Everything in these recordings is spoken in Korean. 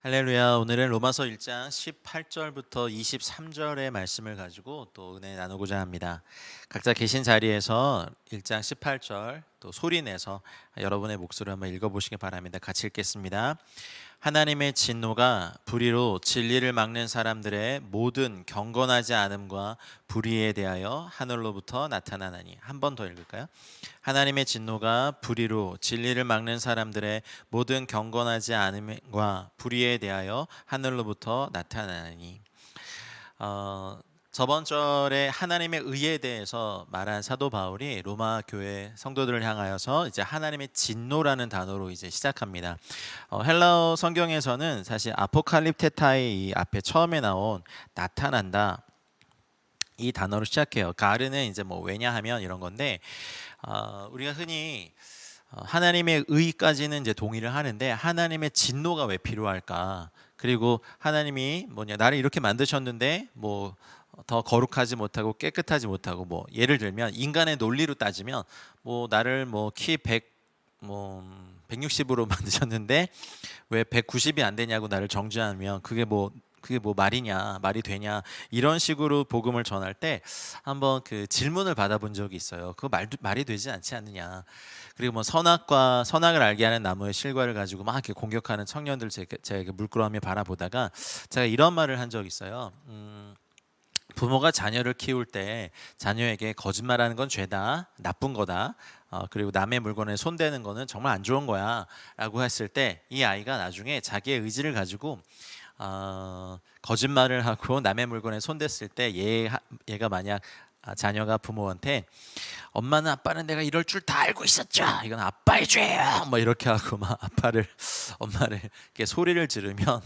할렐루야. 오늘은 로마서 1장 18절부터 23절의 말씀을 가지고 또 은혜 나누고자 합니다. 각자 계신 자리에서 1장 18절 또 소리 내서 여러분의 목소리를 한번 읽어보시기 바랍니다. 같이 읽겠습니다. 하나님의 진노가 불의로 진리를 막는 사람들의 모든 경건하지 않음과 불의에 대하여 하늘로부터 나타나나니. 한 번 더 읽을까요? 하나님의 진노가 불의로 진리를 막는 사람들의 모든 경건하지 않음과 불의에 대하여 하늘로부터 나타나니. 저번 절에 하나님의 의에 대해서 말한 사도 바울이 로마 교회 성도들을 향하여서 이제 하나님의 진노라는 단어로 이제 시작합니다. 헬라어 성경에서는 사실 아포칼립테타의 이 앞에 처음에 나온 나타난다 이 단어로 시작해요. 가르는 이제 뭐 왜냐하면 이런 건데 우리가 흔히 하나님의 의까지는 이제 동의를 하는데 하나님의 진노가 왜 필요할까? 그리고 하나님이 뭐냐 나를 이렇게 만드셨는데 뭐 더 거룩하지 못하고 깨끗하지 못하고 뭐 예를 들면 인간의 논리로 따지면 뭐 나를 뭐 키 100 뭐 160으로 만드셨는데 왜 190이 안 되냐고 나를 정죄하면 그게 뭐 말이 되냐 이런 식으로 복음을 전할 때 한번 그 질문을 받아본 적이 있어요. 그거 말이 되지 않지 않느냐. 그리고 뭐 선악을 알게 하는 나무의 실과를 가지고 막 이렇게 공격하는 청년들 제가 물끄러미 바라보다가 제가 이런 말을 한 적이 있어요. 부모가 자녀를 키울 때 자녀에게 거짓말하는 건 죄다, 나쁜 거다. 그리고 남의 물건에 손대는 거는 정말 안 좋은 거야라고 했을 때 이 아이가 나중에 자기의 의지를 가지고 거짓말을 하고 남의 물건에 손댔을 때 얘가 만약 자녀가 부모한테 엄마는 아빠는 내가 이럴 줄 다 알고 있었죠. 이건 아빠의 죄예요. 뭐 이렇게 하고 막 엄마를 이렇게 소리를 지르면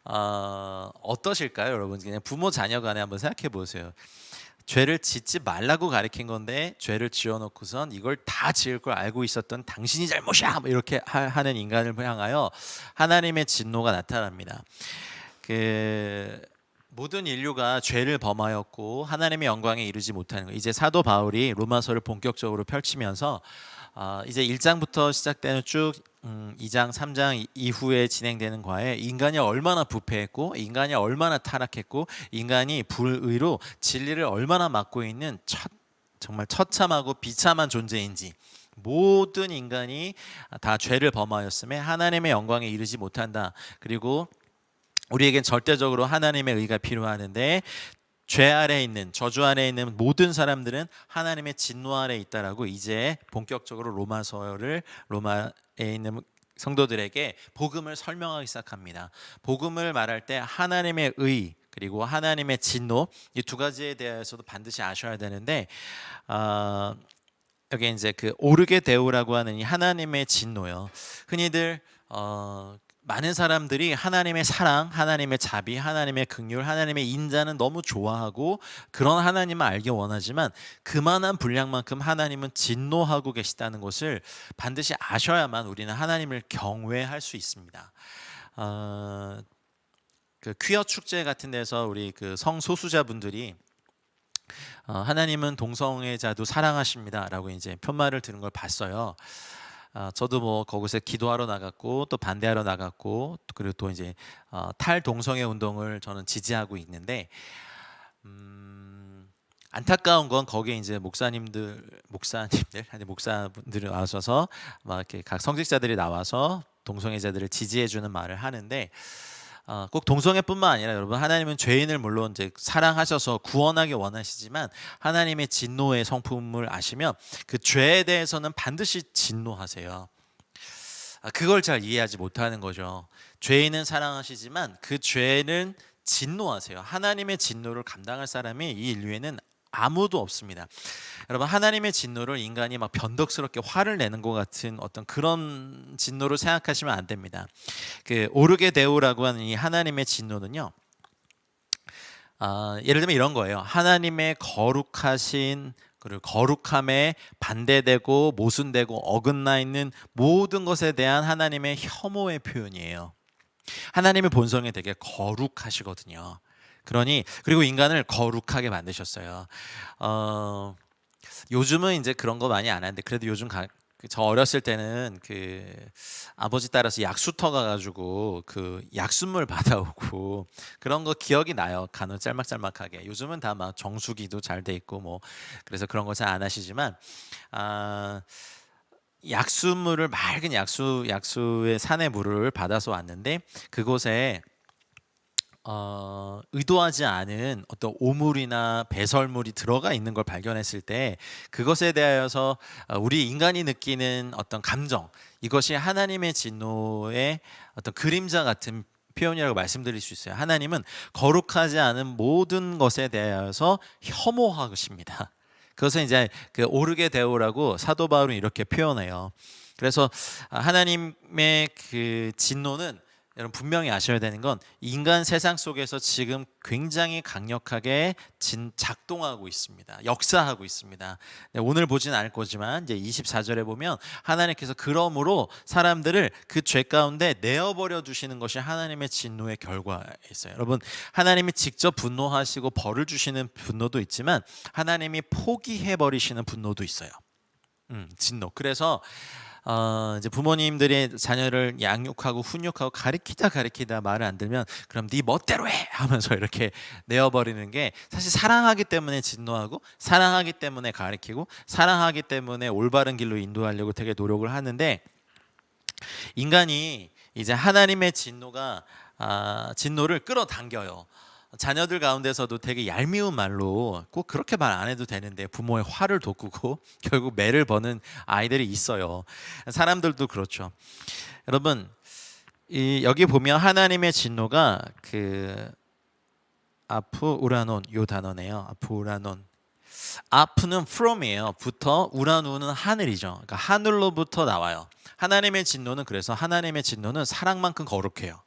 어떠실까요, 여러분? 그냥 부모 자녀 간에 한번 생각해 보세요. 죄를 짓지 말라고 가르친 건데 죄를 지어놓고선 이걸 다 지을 걸 알고 있었던 당신이 잘못이야. 뭐 이렇게 하는 인간을 향하여 하나님의 진노가 나타납니다. 그 모든 인류가 죄를 범하였고 하나님의 영광에 이르지 못하는 거. 이제 사도 바울이 로마서를 본격적으로 펼치면서 이제 1장부터 시작되는 쭉 2장, 3장 이후에 진행되는 과에 인간이 얼마나 부패했고 인간이 얼마나 타락했고 인간이 불의로 진리를 얼마나 막고 있는 정말 처참하고 비참한 존재인지 모든 인간이 다 죄를 범하였음에 하나님의 영광에 이르지 못한다. 그리고 우리에겐 절대적으로 하나님의 의가 필요하는데 죄 아래 있는 저주 아래 있는 모든 사람들은 하나님의 진노 아래 있다라고 이제 본격적으로 로마에 있는 성도들에게 복음을 설명하기 시작합니다. 복음을 말할 때 하나님의 의 그리고 하나님의 진노 이 두 가지에 대해서도 반드시 아셔야 되는데 여기 이제 그 오르게 데오라고 하는 이 하나님의 진노요. 흔히들 많은 사람들이 하나님의 사랑, 하나님의 자비, 하나님의 긍휼, 하나님의 인자는 너무 좋아하고 그런 하나님을 알기 원하지만 그만한 분량만큼 하나님은 진노하고 계시다는 것을 반드시 아셔야만 우리는 하나님을 경외할 수 있습니다. 그 퀴어 축제 같은 데서 우리 그 성소수자분들이 하나님은 동성애자도 사랑하십니다라고 이제 편말을 들은 걸 봤어요. 저도 뭐 거기서 기도하러 나갔고 또 반대하러 나갔고 그리고 또 이제 탈동성애 운동을 저는 지지하고 있는데 안타까운 건 거기에 이제 목사분들이 나와서 막 이렇게 각 성직자들이 나와서 동성애자들을 지지해주는 말을 하는데 꼭 동성애뿐만 아니라 여러분 하나님은 죄인을 물론 이제 사랑하셔서 구원하기 원하시지만 하나님의 진노의 성품을 아시면 그 죄에 대해서는 반드시 진노하세요. 그걸 잘 이해하지 못하는 거죠. 죄인은 사랑하시지만 그 죄는 진노하세요. 하나님의 진노를 감당할 사람이 이 인류에는 아무도 없습니다. 여러분 하나님의 진노를 인간이 막 변덕스럽게 화를 내는 것 같은 어떤 그런 진노로 생각하시면 안 됩니다. 그 오르게 데오라고 하는 이 하나님의 진노는요. 예를 들면 이런 거예요. 하나님의 거룩하신 그리고 거룩함에 반대되고 모순되고 어긋나 있는 모든 것에 대한 하나님의 혐오의 표현이에요. 하나님의 본성이 되게 거룩하시거든요. 그리고 인간을 거룩하게 만드셨어요. 요즘은 이제 그런 거 많이 안 하는데 그래도 요즘 저 어렸을 때는 그 아버지 따라서 약수터 가가지고 그 약수물 받아오고 그런 거 기억이 나요. 간혹 짤막짤막하게. 요즘은 다 막 정수기도 잘 돼 있고 뭐 그래서 그런 거 잘 안 하시지만 아 약수물을 맑은 약수의 산의 물을 받아서 왔는데 그곳에 의도하지 않은 어떤 오물이나 배설물이 들어가 있는 걸 발견했을 때 그것에 대하여서 우리 인간이 느끼는 어떤 감정 이것이 하나님의 진노의 어떤 그림자 같은 표현이라고 말씀드릴 수 있어요. 하나님은 거룩하지 않은 모든 것에 대하여서 혐오하십니다. 그것은 이제 그 오르게 되오라고 사도 바울은 이렇게 표현해요. 그래서 하나님의 그 진노는 여러분 분명히 아셔야 되는 건 인간 세상 속에서 지금 굉장히 강력하게 작동하고 있습니다. 역사하고 있습니다. 오늘 보진 않을 거지만 이제 24절에 보면 하나님께서 그러므로 사람들을 그 죄 가운데 내어버려 두시는 것이 하나님의 진노의 결과에 있어요. 여러분 하나님이 직접 분노하시고 벌을 주시는 분노도 있지만 하나님이 포기해 버리시는 분노도 있어요. 진노. 그래서 이제 부모님들이 자녀를 양육하고 훈육하고 가리키다 말을 안 들면 그럼 네 멋대로 해 하면서 이렇게 내어버리는 게 사실 사랑하기 때문에 진노하고 사랑하기 때문에 가리키고 사랑하기 때문에 올바른 길로 인도하려고 되게 노력을 하는데 인간이 이제 하나님의 진노를 끌어당겨요. 자녀들 가운데서도 되게 얄미운 말로 꼭 그렇게 말 안 해도 되는데 부모의 화를 돋구고 결국 매를 버는 아이들이 있어요. 사람들도 그렇죠. 여러분 여기 보면 하나님의 진노가 그 아프우라논 요 단어네요. 아프우라논. 아프는 from이에요. 부터 우라누는 하늘이죠. 그러니까 하늘로부터 나와요. 하나님의 진노는 그래서 하나님의 진노는 사랑만큼 거룩해요.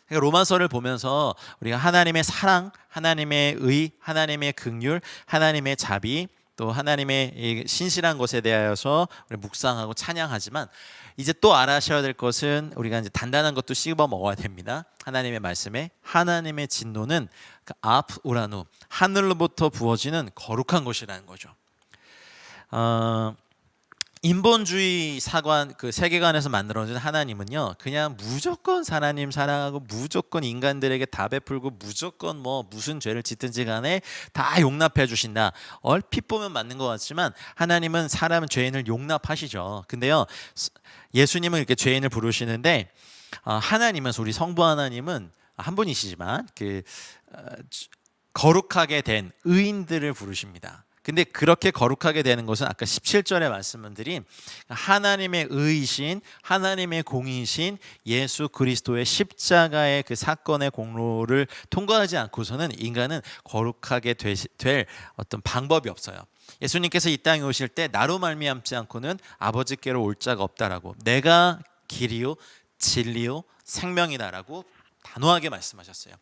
그러니까 로마서를 보면서 우리가 하나님의 사랑, 하나님의 의, 하나님의 긍휼, 하나님의 자비, 또 하나님의 신실한 것에 대하여서 우리 묵상하고 찬양하지만 이제 또 알아셔야 될 것은 우리가 이제 단단한 것도 씹어 먹어야 됩니다. 하나님의 말씀에 하나님의 진노는 아프 우라누 하늘로부터 부어지는 거룩한 것이라는 거죠. 인본주의 사관 그 세계관에서 만들어진 하나님은요 그냥 무조건 하나님 사랑하고 무조건 인간들에게 다 베풀고 무조건 뭐 무슨 죄를 짓든지 간에 다 용납해 주신다. 얼핏 보면 맞는 것 같지만 하나님은 사람 죄인을 용납하시죠. 근데요 예수님은 이렇게 죄인을 부르시는데 하나님은 우리 성부 하나님은 한 분이시지만 그 거룩하게 된 의인들을 부르십니다. 근데 그렇게 거룩하게 되는 것은 아까 17절에 말씀드린 하나님의 의이신 하나님의 공이신 예수 그리스도의 십자가의 그 사건의 공로를 통과하지 않고서는 인간은 거룩하게 될 어떤 방법이 없어요. 예수님께서 이 땅에 오실 때 나로 말미암지 않고는 아버지께로 올 자가 없다라고 내가 길이요 진리요 생명이다라고 단호하게 말씀하셨어요.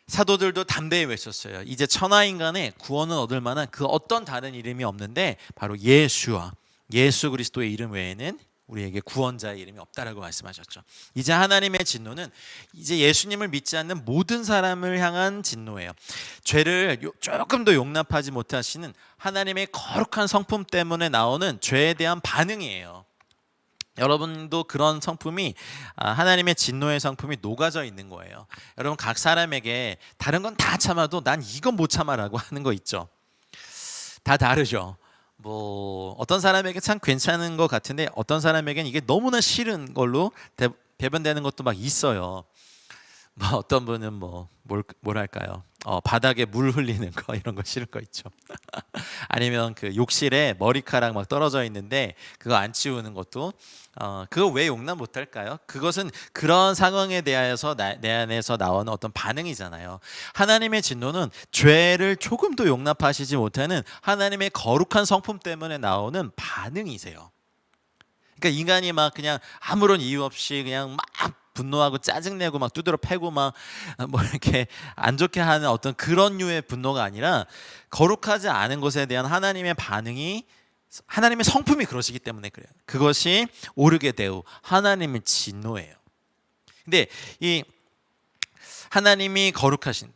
사도들도 담대히 외쳤어요. 이제 천하인간의 구원은 얻을 만한 그 어떤 다른 이름이 없는데 바로 예수와 예수 그리스도의 이름 외에는 우리에게 구원자의 이름이 없다라고 말씀하셨죠. 이제 하나님의 진노는 이제 예수님을 믿지 않는 모든 사람을 향한 진노예요. 죄를 조금 더 용납하지 못하시는 하나님의 거룩한 성품 때문에 나오는 죄에 대한 반응이에요. 여러분도 그런 성품이 하나님의 진노의 성품이 녹아져 있는 거예요. 여러분 각 사람에게 다른 건 다 참아도 난 이건 못 참아라고 하는 거 있죠. 다 다르죠. 뭐 어떤 사람에게 참 괜찮은 것 같은데 어떤 사람에게는 이게 너무나 싫은 걸로 대변되는 것도 막 있어요. 뭐 어떤 분은 뭐랄까요? 바닥에 물 흘리는 거 이런 거 싫은 거 있죠. 아니면 그 욕실에 머리카락 막 떨어져 있는데 그거 안 치우는 것도 그거 왜 용납 못 할까요? 그것은 그런 상황에 대하여서 내 안에서 나오는 어떤 반응이잖아요. 하나님의 진노는 죄를 조금도 용납하시지 못하는 하나님의 거룩한 성품 때문에 나오는 반응이세요. 그러니까 인간이 막 그냥 아무런 이유 없이 그냥 막 분노하고 짜증내고 막 두드러 패고 막 뭐 이렇게 안 좋게 하는 어떤 그런 류의 분노가 아니라 거룩하지 않은 것에 대한 하나님의 반응이 하나님의 성품이 그러시기 때문에 그래요. 그것이 오르게 되오 하나님의 진노예요. 근데 이 하나님이 거룩하신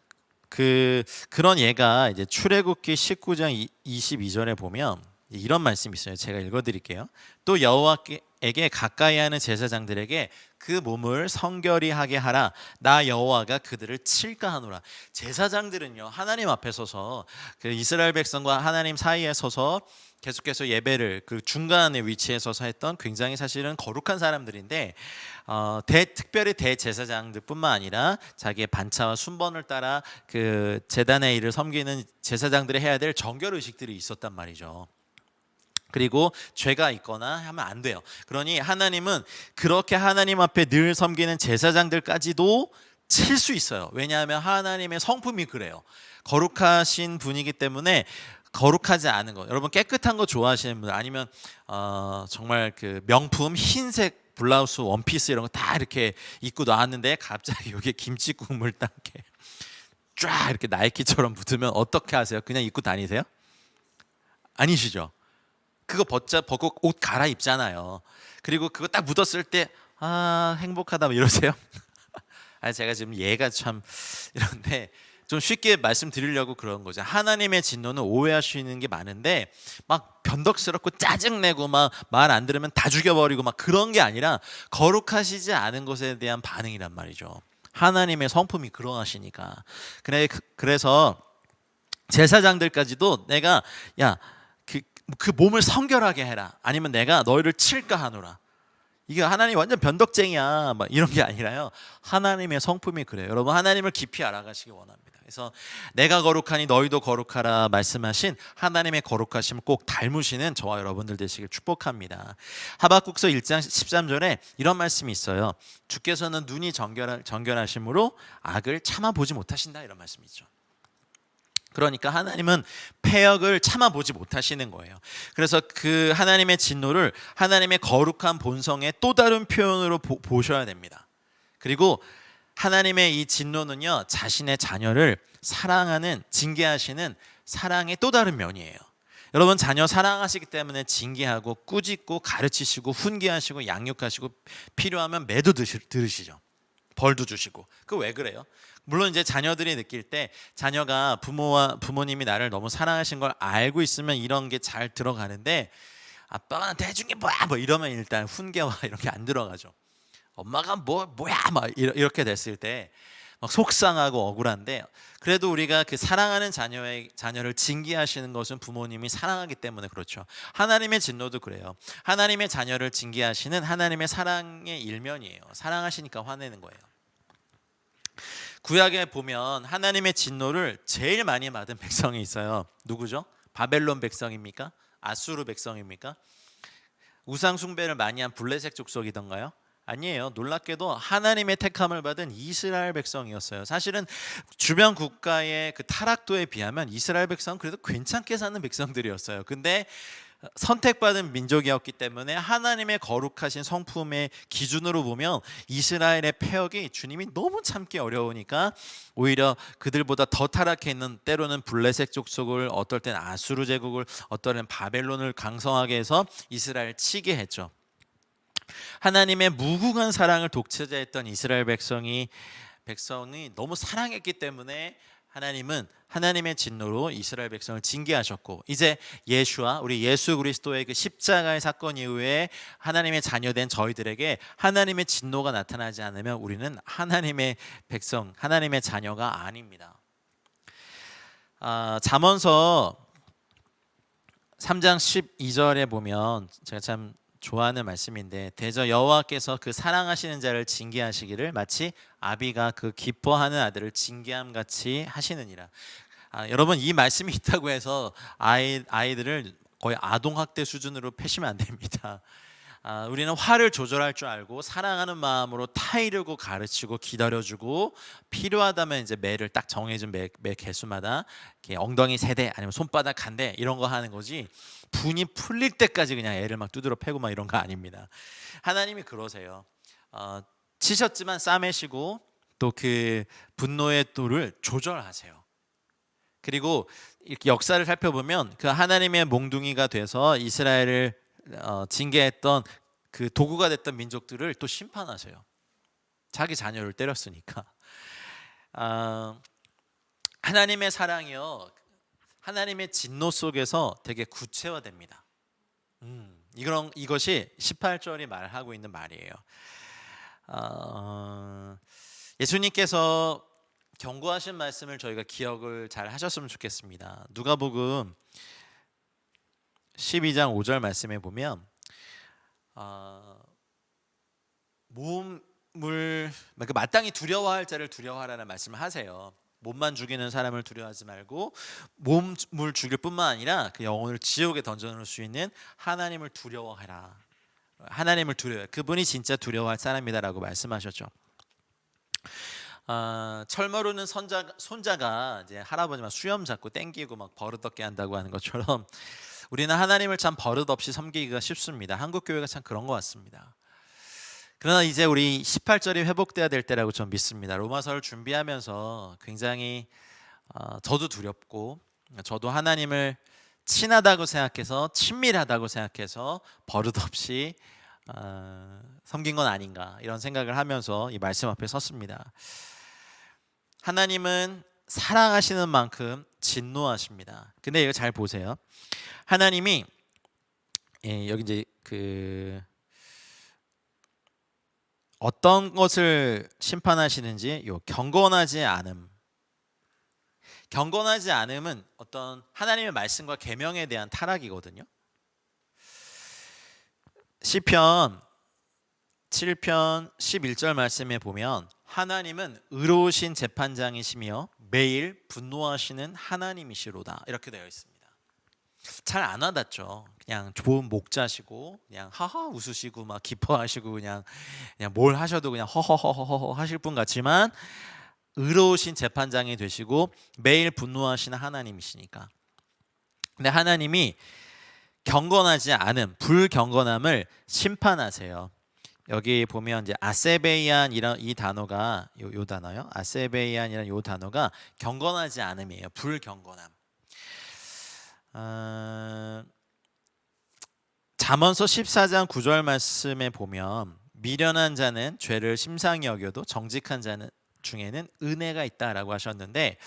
그런 예가 이제 출애굽기 19장 22절에 보면 이런 말씀이 있어요. 제가 읽어드릴게요. 또 여호와에게 가까이 하는 제사장들에게 그 몸을 성결히 하게 하라. 나 여호와가 그들을 칠까 하노라. 제사장들은요, 하나님 앞에 서서 그 이스라엘 백성과 하나님 사이에 서서 계속해서 예배를 그 중간에 위치에 서서 했던 굉장히 사실은 거룩한 사람들인데, 특별히 대제사장들뿐만 아니라 자기의 반차와 순번을 따라 그 제단의 일을 섬기는 제사장들이 해야 될 정결 의식들이 있었단 말이죠. 그리고 죄가 있거나 하면 안 돼요. 그러니 하나님은 그렇게 하나님 앞에 늘 섬기는 제사장들까지도 칠 수 있어요. 왜냐하면 하나님의 성품이 그래요. 거룩하신 분이기 때문에 거룩하지 않은 거, 여러분 깨끗한 거 좋아하시는 분들, 아니면 정말 그 명품 흰색 블라우스 원피스 이런 거 다 이렇게 입고 나왔는데 갑자기 여기에 김치 국물 딴게 쫙 이렇게 나이키처럼 묻으면 어떻게 하세요? 그냥 입고 다니세요? 아니시죠? 그거 벗고 옷 갈아입잖아요. 그리고 그거 딱 묻었을 때 행복하다 뭐 이러세요? 제가 지금 얘가 참 이런데 좀 쉽게 말씀드리려고 그런 거죠. 하나님의 진노는 오해하시는 게 많은데 막 변덕스럽고 짜증내고 막 말 안 들으면 다 죽여버리고 막 그런 게 아니라 거룩하시지 않은 것에 대한 반응이란 말이죠. 하나님의 성품이 그러하시니까. 그래서 제사장들까지도 내가 그 몸을 성결하게 해라, 아니면 내가 너희를 칠까 하노라. 이게 하나님 완전 변덕쟁이야 막 이런 게 아니라요, 하나님의 성품이 그래요. 여러분, 하나님을 깊이 알아가시기 원합니다. 그래서 내가 거룩하니 너희도 거룩하라 말씀하신 하나님의 거룩하심을 꼭 닮으시는 저와 여러분들 되시길 축복합니다. 하박국서 1장 13절에 이런 말씀이 있어요. 주께서는 눈이 정결하심으로 악을 참아보지 못하신다, 이런 말씀이 있죠. 그러니까 하나님은 패역을 참아보지 못하시는 거예요. 그래서 그 하나님의 진노를 하나님의 거룩한 본성의 또 다른 표현으로 보셔야 됩니다. 그리고 하나님의 이 진노는요, 자신의 자녀를 사랑하는, 징계하시는 사랑의 또 다른 면이에요. 여러분, 자녀 사랑하시기 때문에 징계하고 꾸짖고 가르치시고 훈계하시고 양육하시고 필요하면 매도 들으시죠. 벌도 주시고. 그 왜 그래요? 물론 이제 자녀들이 느낄 때 자녀가 부모님이 나를 너무 사랑하신 걸 알고 있으면 이런 게 잘 들어가는데, 아빠가 나한테 해준 게 뭐야 뭐 이러면 일단 훈계와 이런 게 안 들어가죠. 엄마가 뭐야 막 이렇게 됐을 때 막 속상하고 억울한데, 그래도 우리가 그 사랑하는 자녀를 징계하시는 것은 부모님이 사랑하기 때문에 그렇죠. 하나님의 진노도 그래요. 하나님의 자녀를 징계하시는 하나님의 사랑의 일면이에요. 사랑하시니까 화내는 거예요. 구약에 보면 하나님의 진노를 제일 많이 받은 백성이 있어요. 누구죠? 바벨론 백성입니까? 아수르 백성입니까? 우상 숭배를 많이 한 블레셋 족속이던가요? 아니에요. 놀랍게도 하나님의 택함을 받은 이스라엘 백성이었어요. 사실은 주변 국가의 그 타락도에 비하면 이스라엘 백성은 그래도 괜찮게 사는 백성들이었어요. 근데 선택받은 민족이었기 때문에 하나님의 거룩하신 성품의 기준으로 보면 이스라엘의 패역이 주님이 너무 참기 어려우니까 오히려 그들보다 더 타락해 있는, 때로는 블레셋 족속을, 어떨 땐 아수르 제국을, 어떨 땐 바벨론을 강성하게 해서 이스라엘 치게 했죠. 하나님의 무궁한 사랑을 독차지했던 이스라엘 백성이 너무 사랑했기 때문에 하나님은 하나님의 진노로 이스라엘 백성을 징계하셨고, 이제 우리 예수 그리스도의 그 십자가의 사건 이후에 하나님의 자녀된 저희들에게 하나님의 진노가 나타나지 않으면 우리는 하나님의 백성, 하나님의 자녀가 아닙니다. 잠언서 3장 12절에 보면 제가 참 좋아하는 말씀인데, 대저 여호와께서 그 사랑하시는 자를 징계하시기를 마치 아비가 그 기뻐하는 아들을 징계함 같이 하시느니라. 여러분, 이 말씀이 있다고 해서 아이들을 거의 아동학대 수준으로 패시면 안 됩니다. 우리는 화를 조절할 줄 알고 사랑하는 마음으로 타이르고 가르치고 기다려주고, 필요하다면 이제 매를 딱 정해준 매 개수마다 엉덩이 3대 아니면 손바닥 1대 이런 거 하는 거지, 분이 풀릴 때까지 그냥 애를 막 두드러 패고 막 이런 거 아닙니다. 하나님이 그러세요. 치셨지만 싸매시고 또 그 분노의 도를 조절하세요. 그리고 이렇게 역사를 살펴보면 그 하나님의 몽둥이가 돼서 이스라엘을 징계했던 그 도구가 됐던 민족들을 또 심판하세요. 자기 자녀를 때렸으니까. 하나님의 사랑이요, 하나님의 진노 속에서 되게 구체화됩니다. 이것이 18절이 말하고 있는 말이에요. 예수님께서 경고하신 말씀을 저희가 기억을 잘 하셨으면 좋겠습니다. 누가복음 12장 5절 말씀에 보면 마땅히 두려워할 자를 두려워하라는 말씀을 하세요. 몸만 죽이는 사람을 두려워하지 말고 몸을 죽일 뿐만 아니라 그 영혼을 지옥에 던져놓을 수 있는 하나님을 두려워하라. 하나님을 두려워해. 그분이 진짜 두려워할 사람이다라고 말씀하셨죠. 철모르는 손자가 이제 할아버지만 수염 잡고 땡기고 막 버릇없게 한다고 하는 것처럼 우리는 하나님을 참 버릇없이 섬기기가 쉽습니다. 한국 교회가 참 그런 것 같습니다. 그러나 이제 우리 18절이 회복돼야 될 때라고 저는 믿습니다. 로마서를 준비하면서 굉장히 저도 두렵고 저도 하나님을 친하다고 생각해서 친밀하다고 생각해서 버릇없이 섬긴 건 아닌가 이런 생각을 하면서 이 말씀 앞에 섰습니다. 하나님은 사랑하시는 만큼 진노하십니다. 근데 이거 잘 보세요. 하나님이 여기 이제 어떤 것을 심판하시는지 요 경건하지 않음. 경건하지 않음은 어떤 하나님의 말씀과 계명에 대한 타락이거든요. 시편 7편 11절 말씀에 보면 하나님은 의로우신 재판장이시며 매일 분노하시는 하나님이시로다 이렇게 되어 있습니다. 잘 안 와닿죠. 그냥 좋은 목자시고 그냥 하하 웃으시고 막 기뻐하시고 그냥 뭘 하셔도 그냥 허허허허 하실 분 같지만 의로우신 재판장이 되시고 매일 분노하시는 하나님이시니까. 근데 하나님이 경건하지 않은 불경건함을 심판하세요. 여기 보면 이제 아세베이안이란 이 단어가 요 단어요. 아세베이안이란 요 단어가 경건하지 않음이에요. 불경건함. 잠언서 14장 9절 말씀에 보면 미련한 자는 죄를 심상히 여겨도 정직한 자는 중에는 은혜가 있다라고 하셨는데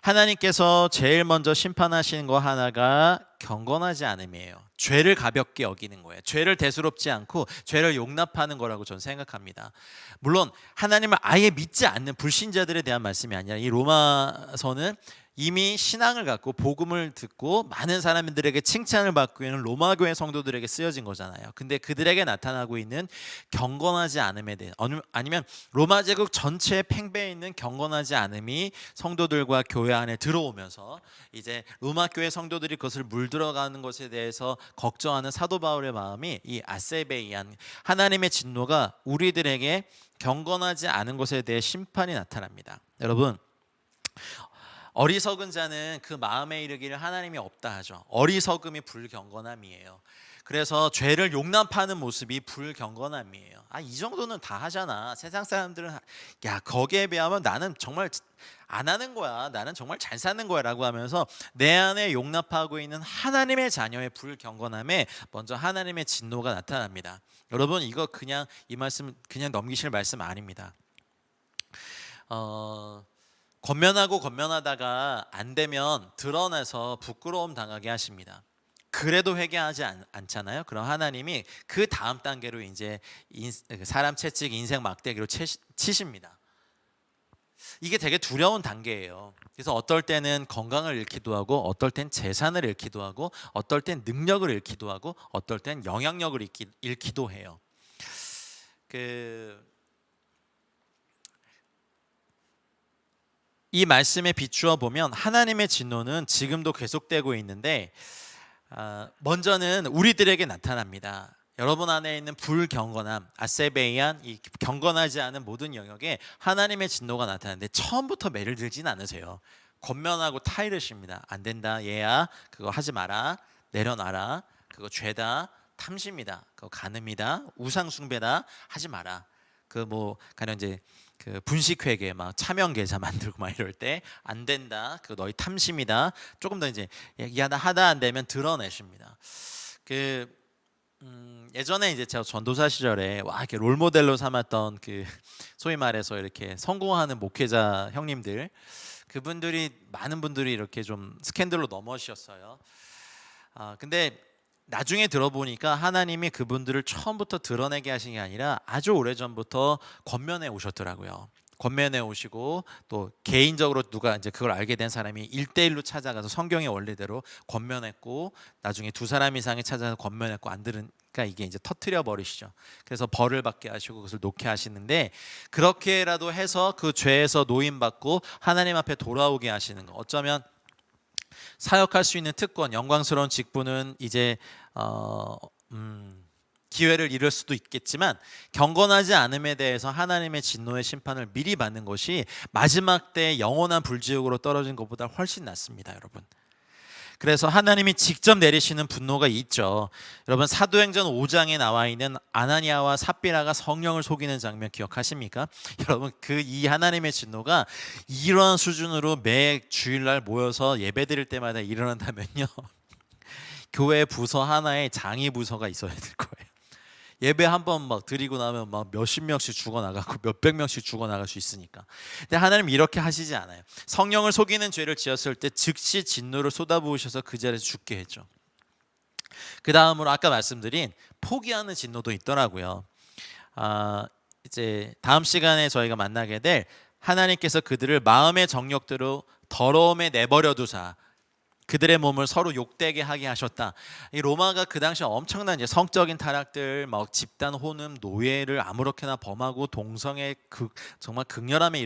하나님께서 제일 먼저 심판하시는 거 하나가 경건하지 않음이에요. 죄를 가볍게 여기는 거예요. 죄를 대수롭지 않고 죄를 용납하는 거라고 저는 생각합니다. 물론 하나님을 아예 믿지 않는 불신자들에 대한 말씀이 아니라 이 로마서는 이미 신앙을 갖고 복음을 듣고 많은 사람들에게 칭찬을 받고 있는 로마교회 성도들에게 쓰여진 거잖아요. 근데 그들에게 나타나고 있는 경건하지 않음에 대해 아니면 로마 제국 전체에 팽배해 있는 경건하지 않음이 성도들과 교회 안에 들어오면서 이제 로마 교회 성도들이 그것을 물들어가는 것에 대해서 걱정하는 사도 바울의 마음이 이 아세베이안 하나님의 진노가 우리들에게 경건하지 않은 것에 대해 심판이 나타납니다. 여러분 어리석은 자는 그 마음에 이르기를 하나님이 없다 하죠. 어리석음이 불경건함이에요. 그래서 죄를 용납하는 모습이 불경건함이에요. 이 정도는 다 하잖아. 세상 사람들은 야 거기에 비하면 나는 정말 안 하는 거야. 나는 정말 잘 사는 거야 라고 하면서 내 안에 용납하고 있는 하나님의 자녀의 불경건함에 먼저 하나님의 진노가 나타납니다. 여러분 이거 그냥 이 말씀 그냥 넘기실 말씀 아닙니다. 권면하다가 안 되면 드러내서 부끄러움 당하게 하십니다. 그래도 회개하지 않잖아요. 그럼 하나님이 그 다음 단계로 이제 사람 채찍 인생 막대기로 치십니다. 이게 되게 두려운 단계예요. 그래서 어떨 때는 건강을 잃기도 하고 어떨 땐 재산을 잃기도 하고 어떨 땐 능력을 잃기도 하고 어떨 땐 영향력을 잃기도 해요. 이 말씀에 비추어 보면 하나님의 진노는 지금도 계속되고 있는데 먼저는 우리들에게 나타납니다. 여러분 안에 있는 불경건함, 아세베이안, 이 경건하지 않은 모든 영역에 하나님의 진노가 나타나는데 처음부터 매를 들진 않으세요. 권면하고 타이르십니다. 안 된다, 얘야, 그거 하지 마라, 내려놔라, 그거 죄다, 탐심이다, 그거 간음이다, 우상 숭배다, 하지 마라. 가령 이제 분식회계 막 차명 계좌 만들고 막 이럴 때 안 된다. 그거 너희 탐심이다. 조금 더 이제 하다 안 되면 드러내십니다. 예전에 이제 제가 전도사 시절에 이렇게 롤 모델로 삼았던 소위 말해서 이렇게 성공하는 목회자 형님들 그분들이 많은 분들이 이렇게 좀 스캔들로 넘어지셨어요. 근데 나중에 들어보니까 하나님이 그분들을 처음부터 드러내게 하신 게 아니라 아주 오래전부터 권면해 오셨더라고요. 권면해 오시고 또 개인적으로 누가 이제 그걸 알게 된 사람이 일대일로 찾아가서 성경의 원리대로 권면했고 나중에 두 사람 이상이 찾아서 권면했고 안 들으니까 이게 이제 터트려 버리시죠. 그래서 벌을 받게 하시고 그것을 놓게 하시는데 그렇게라도 해서 그 죄에서 노임받고 하나님 앞에 돌아오게 하시는 거. 어쩌면 사역할 수 있는 특권, 영광스러운 직분은 이제 기회를 잃을 수도 있겠지만 경건하지 않음에 대해서 하나님의 진노의 심판을 미리 받는 것이 마지막 때 영원한 불지옥으로 떨어진 것보다 훨씬 낫습니다, 여러분. 그래서 하나님이 직접 내리시는 분노가 있죠. 여러분 사도행전 5장에 나와 있는 아나니아와 삽비라가 성령을 속이는 장면 기억하십니까? 여러분 그 이 하나님의 진노가 이런 수준으로 매 주일날 모여서 예배드릴 때마다 일어난다면요. 교회 부서 하나에 장이 부서가 있어야 될 거예요. 예배 한 번 막 드리고 나면 막 몇십 명씩 죽어나가고 몇백 명씩 죽어나갈 수 있으니까. 근데 하나님 이렇게 하시지 않아요. 성령을 속이는 죄를 지었을 때 즉시 진노를 쏟아부으셔서 그 자리에서 죽게 했죠. 그 다음으로 아까 말씀드린 포기하는 진노도 있더라고요. 이제 다음 시간에 저희가 만나게 될 하나님께서 그들을 마음의 정욕대로 더러움에 내버려 두사 그들의 몸을 서로 욕되게 하게 하셨다. 이 로마가 그 당시 엄청난 이제 성적인 타락들, 막 집단 혼음, 노예를 아무렇게나 범하고 동성애 정말 극렬함에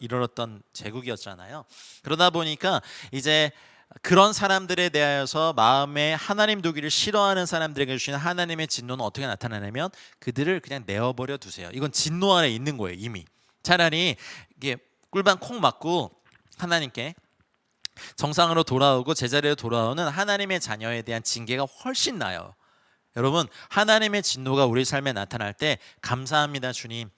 이르렀던 제국이었잖아요. 그러다 보니까 이제 그런 사람들에 대하여서 마음에 하나님 두기를 싫어하는 사람들에게 주시는 하나님의 진노는 어떻게 나타나냐면 그들을 그냥 내어버려 두세요. 이건 진노 안에 있는 거예요, 이미. 차라리 이게 꿀밤 콩 맞고 하나님께 정상으로 돌아오고 제자리로 돌아오는 하나님의 자녀에 대한 징계가 훨씬 나아요. 여러분 하나님의 진노가 우리 삶에 나타날 때 감사합니다 주님,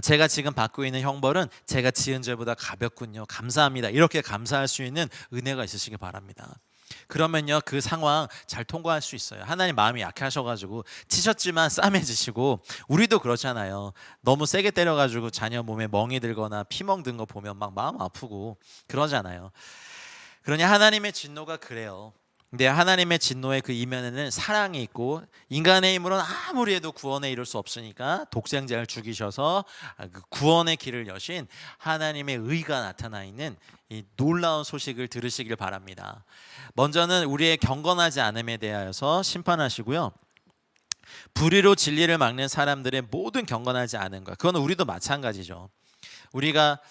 제가 지금 받고 있는 형벌은 제가 지은 죄보다 가볍군요, 감사합니다, 이렇게 감사할 수 있는 은혜가 있으시기 바랍니다. 그러면요 그 상황 잘 통과할 수 있어요. 하나님 마음이 약하셔가지고 치셨지만 싸매지시고, 우리도 그렇잖아요. 너무 세게 때려가지고 자녀 몸에 멍이 들거나 피멍 든 거 보면 막 마음 아프고 그러잖아요. 그러니 하나님의 진노가 그래요. 근데 하나님의 진노의 그 이면에는 사랑이 있고 인간의 힘으로는 아무리 해도 구원에 이를 수 없으니까 독생자를 죽이셔서 그 구원의 길을 여신 하나님의 의가 나타나 있는 이 놀라운 소식을 들으시길 바랍니다. 먼저는 우리의 경건하지 않음에 대하여서 심판하시고요. 불의로 진리를 막는 사람들의 모든 경건하지 않은 것, 그건 우리도 마찬가지죠. 우리가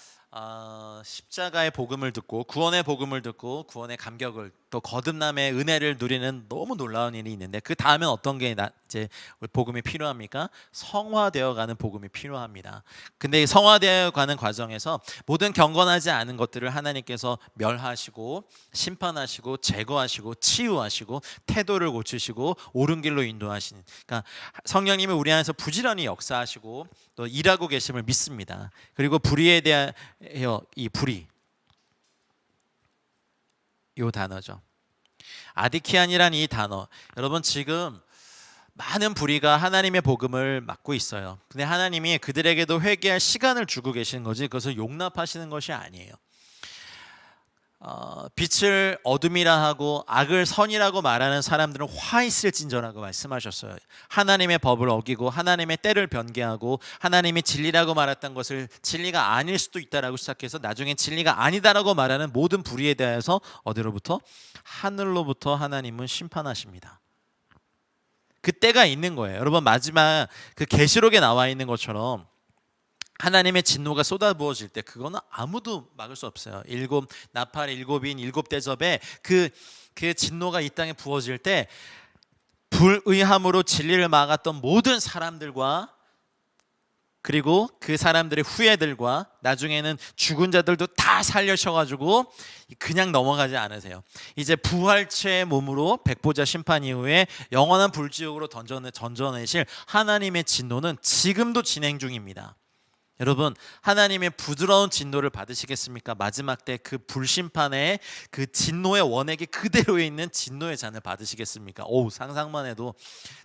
십자가의 복음을 듣고 구원의 복음을 듣고 구원의 감격을 또 거듭남의 은혜를 누리는 너무 놀라운 일이 있는데 그 다음엔 어떤 게 이제 복음이 필요합니까? 성화되어가는 복음이 필요합니다. 근데 성화되어가는 과정에서 모든 경건하지 않은 것들을 하나님께서 멸하시고 심판하시고 제거하시고 치유하시고 태도를 고치시고 옳은 길로 인도하시는, 그러니까 성령님이 우리 안에서 부지런히 역사하시고 또 일하고 계심을 믿습니다. 그리고 불의에 대하여 이 불의, 이 단어죠. 아디키안이란 이 단어, 여러분 지금 많은 불의가 하나님의 복음을 막고 있어요. 근데 하나님이 그들에게도 회개할 시간을 주고 계시는 거지 그것을 용납하시는 것이 아니에요. 빛을 어둠이라 하고 악을 선이라고 말하는 사람들은 화 있을진저라고 말씀하셨어요. 하나님의 법을 어기고 하나님의 때를 변개하고 하나님이 진리라고 말했던 것을 진리가 아닐 수도 있다라고 시작해서 나중에 진리가 아니다라고 말하는 모든 불의에 대해서 어디로부터? 하늘로부터 하나님은 심판하십니다. 그때가 있는 거예요. 여러분 마지막 그 계시록에 나와 있는 것처럼 하나님의 진노가 쏟아부어질 때 그거는 아무도 막을 수 없어요. 나팔 일곱인 일곱 대접에 그 진노가 이 땅에 부어질 때 불의함으로 진리를 막았던 모든 사람들과 그리고 그 사람들의 후예들과 나중에는 죽은 자들도 다 살려셔가지고 그냥 넘어가지 않으세요. 이제 부활체의 몸으로 백보자 심판 이후에 영원한 불지옥으로 던져내실 하나님의 진노는 지금도 진행 중입니다. 여러분 하나님의 부드러운 진노를 받으시겠습니까? 마지막 때 그 불심판의 그 진노의 원액이 그대로에 있는 진노의 잔을 받으시겠습니까? 상상만 해도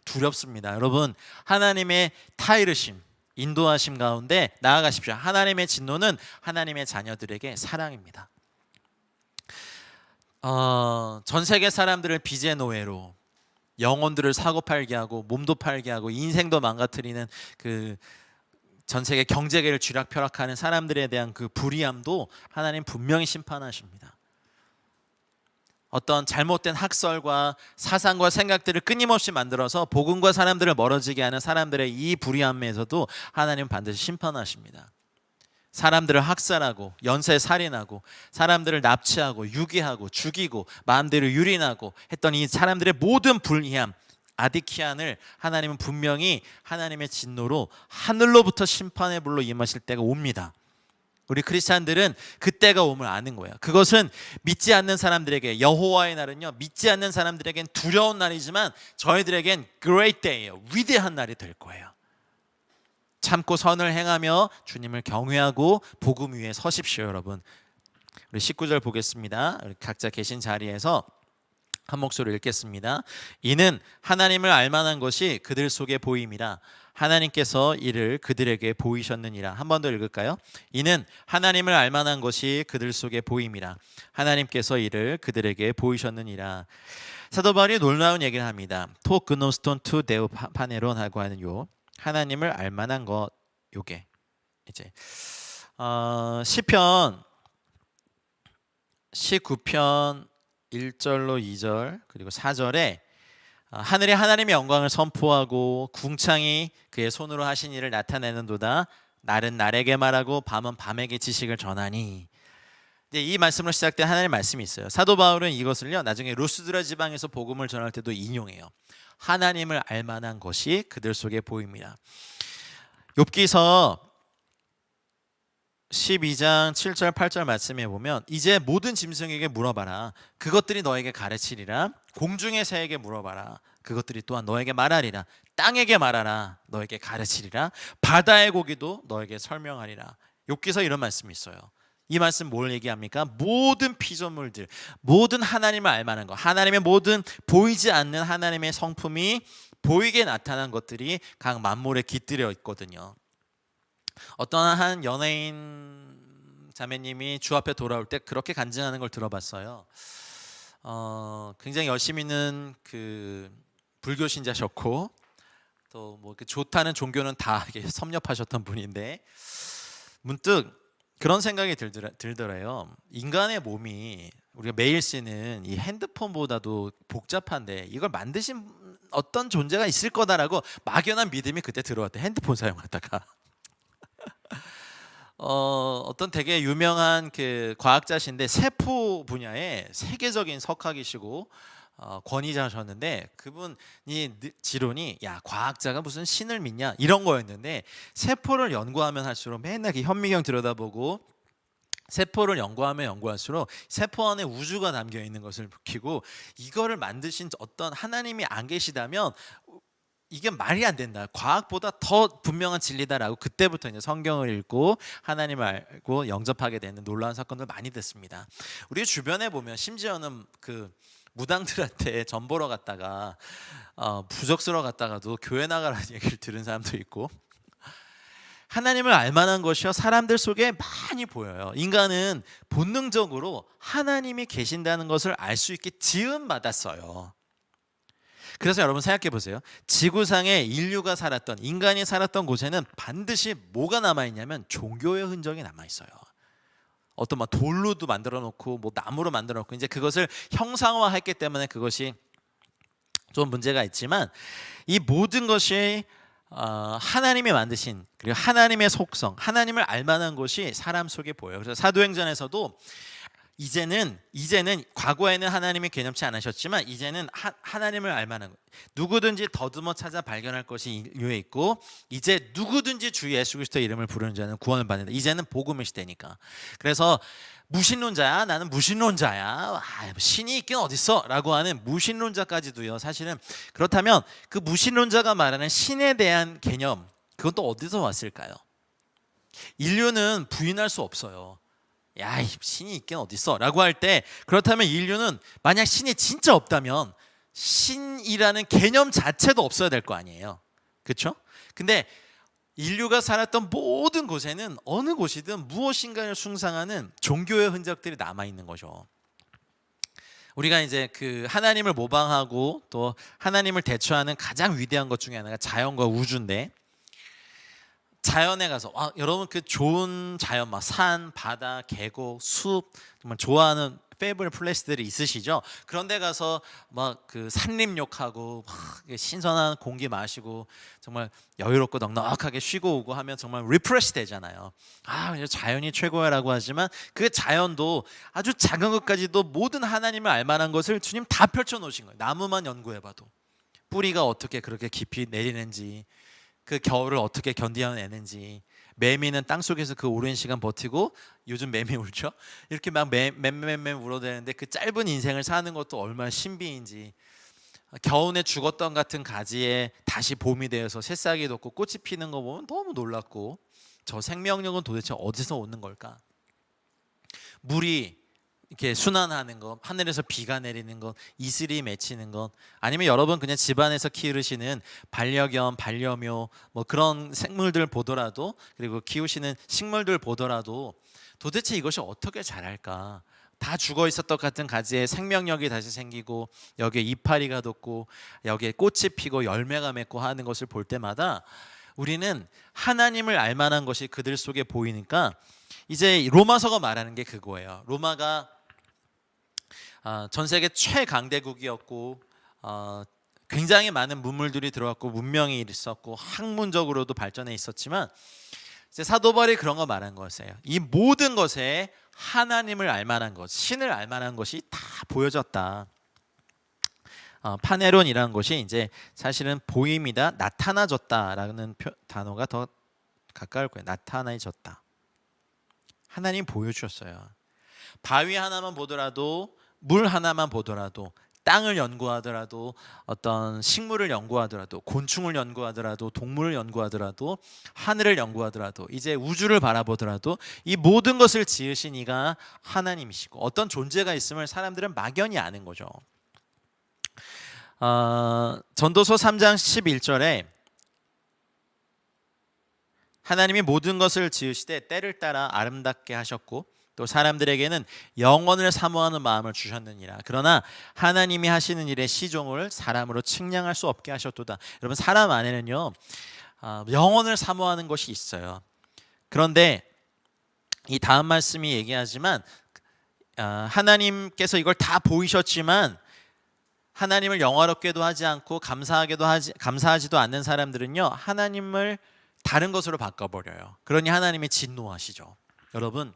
두렵습니다. 여러분 하나님의 타이르심, 인도하심 가운데 나아가십시오. 하나님의 진노는 하나님의 자녀들에게 사랑입니다. 전 세계 사람들을 빚의 노예로, 영혼들을 사고 팔게 하고 몸도 팔게 하고 인생도 망가뜨리는 그 전 세계 경제계를 쥐락펴락하는 사람들에 대한 그 불의함도 하나님 분명히 심판하십니다. 어떤 잘못된 학설과 사상과 생각들을 끊임없이 만들어서 복음과 사람들을 멀어지게 하는 사람들의 이 불의함에서도 하나님은 반드시 심판하십니다. 사람들을 학살하고 연쇄살인하고 사람들을 납치하고 유기하고 죽이고 마음대로 유린하고 했던 이 사람들의 모든 불의함, 아디키안을 하나님은 분명히 하나님의 진노로 하늘로부터 심판의 불로 임하실 때가 옵니다. 우리 크리스찬들은 그때가 옴을 아는 거예요. 그것은 믿지 않는 사람들에게, 여호와의 날은요, 믿지 않는 사람들에겐 두려운 날이지만 저희들에겐 great day예요. 위대한 날이 될 거예요. 참고 선을 행하며 주님을 경외하고 복음 위에 서십시오, 여러분. 우리 19절 보겠습니다. 우리 각자 계신 자리에서 한 목소리로 읽겠습니다. 이는 하나님을 알만한 것이 그들 속에 보임이라 하나님께서 이를 그들에게 보이셨느니라. 한 번 더 읽을까요? 이는 하나님을 알만한 것이 그들 속에 보임이라 하나님께서 이를 그들에게 보이셨느니라. 사도 바울이 놀라운 얘기를 합니다. 토 그노스톤 투 데오 파네론하고 하는 요 하나님을 알만한 것, 요게 이제 시편 19편 1절로 2절 그리고 4절에 하늘에 하나님의 영광을 선포하고 궁창이 그의 손으로 하신 일을 나타내는도다. 날은 날에게 말하고 밤은 밤에게 지식을 전하니. 이 말씀으로 시작된 하나님의 말씀이 있어요. 사도 바울은 이것을요 나중에 루스드라 지방에서 복음을 전할 때도 인용해요. 하나님을 알만한 것이 그들 속에 보입니다. 욥기서 12장 7절 8절 말씀에 보면 이제 모든 짐승에게 물어봐라. 그것들이 너에게 가르치리라. 공중의 새에게 물어봐라. 그것들이 또한 너에게 말하리라. 땅에게 말하라. 너에게 가르치리라. 바다의 고기도 너에게 설명하리라. 욥기서 이런 말씀이 있어요. 이 말씀 뭘 얘기합니까? 모든 피조물들, 모든 하나님을 알만한 것, 하나님의 모든 보이지 않는 하나님의 성품이 보이게 나타난 것들이 각 만물에 깃들여 있거든요. 어떤 한 연예인 자매님이 주 앞에 돌아올 때 그렇게 간증하는 걸 들어봤어요. 굉장히 열심히 있는 그 불교 신자셨고 또 뭐 좋다는 종교는 다 섭렵하셨던 분인데 문득 그런 생각이 들더래요. 인간의 몸이 우리가 매일 쓰는 이 핸드폰보다도 복잡한데 이걸 만드신 어떤 존재가 있을 거다라고 막연한 믿음이 그때 들어왔대. 핸드폰 사용하다가 어떤 되게 유명한 그 과학자신데 세포 분야에 세계적인 석학이시고 권위자셨는데 그분이 지론이 야 과학자가 무슨 신을 믿냐 이런 거였는데 세포를 연구하면 할수록 맨날 현미경 들여다보고 세포를 연구하면 연구할수록 세포 안에 우주가 담겨 있는 것을 느끼고 이거를 만드신 어떤 하나님이 안 계시다면 이게 말이 안 된다. 과학보다 더 분명한 진리다라고 그때부터 이제 성경을 읽고 하나님을 알고 영접하게 되는 놀라운 사건들 많이 됐습니다. 우리 주변에 보면 심지어는 그 무당들한테 전 보러 갔다가 부적스러 갔다가도 교회 나가라는 얘기를 들은 사람도 있고 하나님을 알만한 것이요 사람들 속에 많이 보여요. 인간은 본능적으로 하나님이 계신다는 것을 알 수 있게 지음 받았어요. 그래서 여러분 생각해 보세요. 지구상에 인류가 살았던 인간이 살았던 곳에는 반드시 뭐가 남아있냐면 종교의 흔적이 남아있어요. 어떤 막 돌로도 만들어 놓고 뭐 나무로 만들어 놓고 이제 그것을 형상화했기 때문에 그것이 좀 문제가 있지만 이 모든 것이 하나님이 만드신 그리고 하나님의 속성 하나님을 알만한 것이 사람 속에 보여요. 그래서 사도행전에서도 이제는 과거에는 하나님이 개념치 않으셨지만 이제는 하나님을 알만한 것 누구든지 더듬어 찾아 발견할 것이 인류에 있고 이제 누구든지 주 예수 그리스도의 이름을 부르는 자는 구원을 받는다. 이제는 복음의 시대니까. 그래서 무신론자야 나는 무신론자야 신이 있긴 어딨어 라고 하는 무신론자까지도요 사실은 그렇다면 그 무신론자가 말하는 신에 대한 개념 그건 또 어디서 왔을까요? 인류는 부인할 수 없어요. 야, 신이 있긴 어딨어 라고 할 때 그렇다면 인류는 만약 신이 진짜 없다면 신이라는 개념 자체도 없어야 될 거 아니에요. 그렇죠? 근데 인류가 살았던 모든 곳에는 어느 곳이든 무엇인가를 숭상하는 종교의 흔적들이 남아있는 거죠. 우리가 이제 그 하나님을 모방하고 또 하나님을 대처하는 가장 위대한 것 중에 하나가 자연과 우주인데, 자연에 가서 여러분 그 좋은 자연 막 산, 바다, 계곡, 숲 정말 좋아하는 페이버릿 플레이스들이 있으시죠? 그런데 가서 막 그 산림욕하고 막 신선한 공기 마시고 정말 여유롭고 넉넉하게 쉬고 오고 하면 정말 리프레시 되잖아요. 자연이 최고야라고 하지만 그 자연도 아주 작은 것까지도 모든 하나님을 알만한 것을 주님 다 펼쳐 놓으신 거예요. 나무만 연구해봐도 뿌리가 어떻게 그렇게 깊이 내리는지, 그 겨울을 어떻게 견디어내는지, 매미는 땅 속에서 그 오랜 시간 버티고, 요즘 매미 울죠? 이렇게 막 맴 울어대는데 그 짧은 인생을 사는 것도 얼마나 신비인지, 겨우내 죽었던 같은 가지에 다시 봄이 되어서 새싹이 돋고 꽃이 피는 거 보면 너무 놀랍고, 저 생명력은 도대체 어디서 오는 걸까? 물이 이렇게 순환하는 것, 하늘에서 비가 내리는 것, 이슬이 맺히는 것, 아니면 여러분 그냥 집안에서 키우시는 반려견, 반려묘 뭐 그런 생물들 보더라도, 그리고 키우시는 식물들 보더라도 도대체 이것이 어떻게 자랄까? 다 죽어 있었던 같은 가지에 생명력이 다시 생기고, 여기에 이파리가 돋고, 여기에 꽃이 피고 열매가 맺고 하는 것을 볼 때마다 우리는 하나님을 알만한 것이 그들 속에 보이니까, 이제 로마서가 말하는 게 그거예요. 로마가 전 세계 최강대국이었고, 굉장히 많은 문물들이 들어왔고 문명이 있었고 학문적으로도 발전해 있었지만, 이제 사도 바울이 그런 거 말한 거였어요. 이 모든 것에 하나님을 알만한 것, 신을 알만한 것이 다 보여졌다. 파네론이라는 것이 이제 사실은 보임이다, 나타나졌다라는 단어가 더 가까울 거예요. 나타나졌다. 하나님 보여주셨어요. 바위 하나만 보더라도, 물 하나만 보더라도, 땅을 연구하더라도, 어떤 식물을 연구하더라도, 곤충을 연구하더라도, 동물을 연구하더라도, 하늘을 연구하더라도, 이제 우주를 바라보더라도 이 모든 것을 지으신 이가 하나님이시고, 어떤 존재가 있음을 사람들은 막연히 아는 거죠. 전도서 3장 11절에 하나님이 모든 것을 지으시되 때를 따라 아름답게 하셨고, 또 사람들에게는 영원을 사모하는 마음을 주셨느니라. 그러나 하나님이 하시는 일의 시종을 사람으로 측량할 수 없게 하셨도다. 여러분, 사람 안에는요 영원을 사모하는 것이 있어요. 그런데 이 다음 말씀이 얘기하지만, 하나님께서 이걸 다 보이셨지만 하나님을 영화롭게도 하지 않고 감사하지도 않는 사람들은요 하나님을 다른 것으로 바꿔버려요. 그러니 하나님이 진노하시죠. 여러분,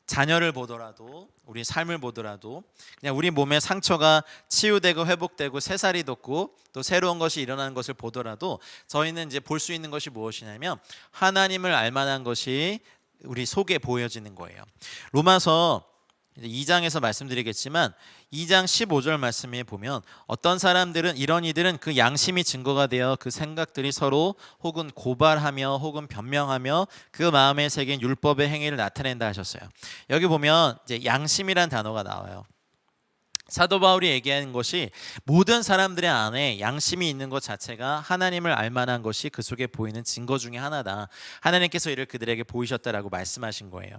자녀를 보더라도, 우리 삶을 보더라도, 그냥 우리 몸에 상처가 치유되고 회복되고 새살이 돋고 또 새로운 것이 일어나는 것을 보더라도 저희는 이제 볼 수 있는 것이 무엇이냐면 하나님을 알만한 것이 우리 속에 보여지는 거예요. 로마서 2장에서 말씀드리겠지만 2장 15절 말씀에 보면, 어떤 사람들은 이런 이들은 그 양심이 증거가 되어 그 생각들이 서로 혹은 고발하며 혹은 변명하며 그 마음에 새긴 율법의 행위를 나타낸다 하셨어요. 여기 보면 이제 양심이란 단어가 나와요. 사도 바울이 얘기하는 것이 모든 사람들의 안에 양심이 있는 것 자체가 하나님을 알만한 것이 그 속에 보이는 증거 중에 하나다. 하나님께서 이를 그들에게 보이셨다라고 말씀하신 거예요.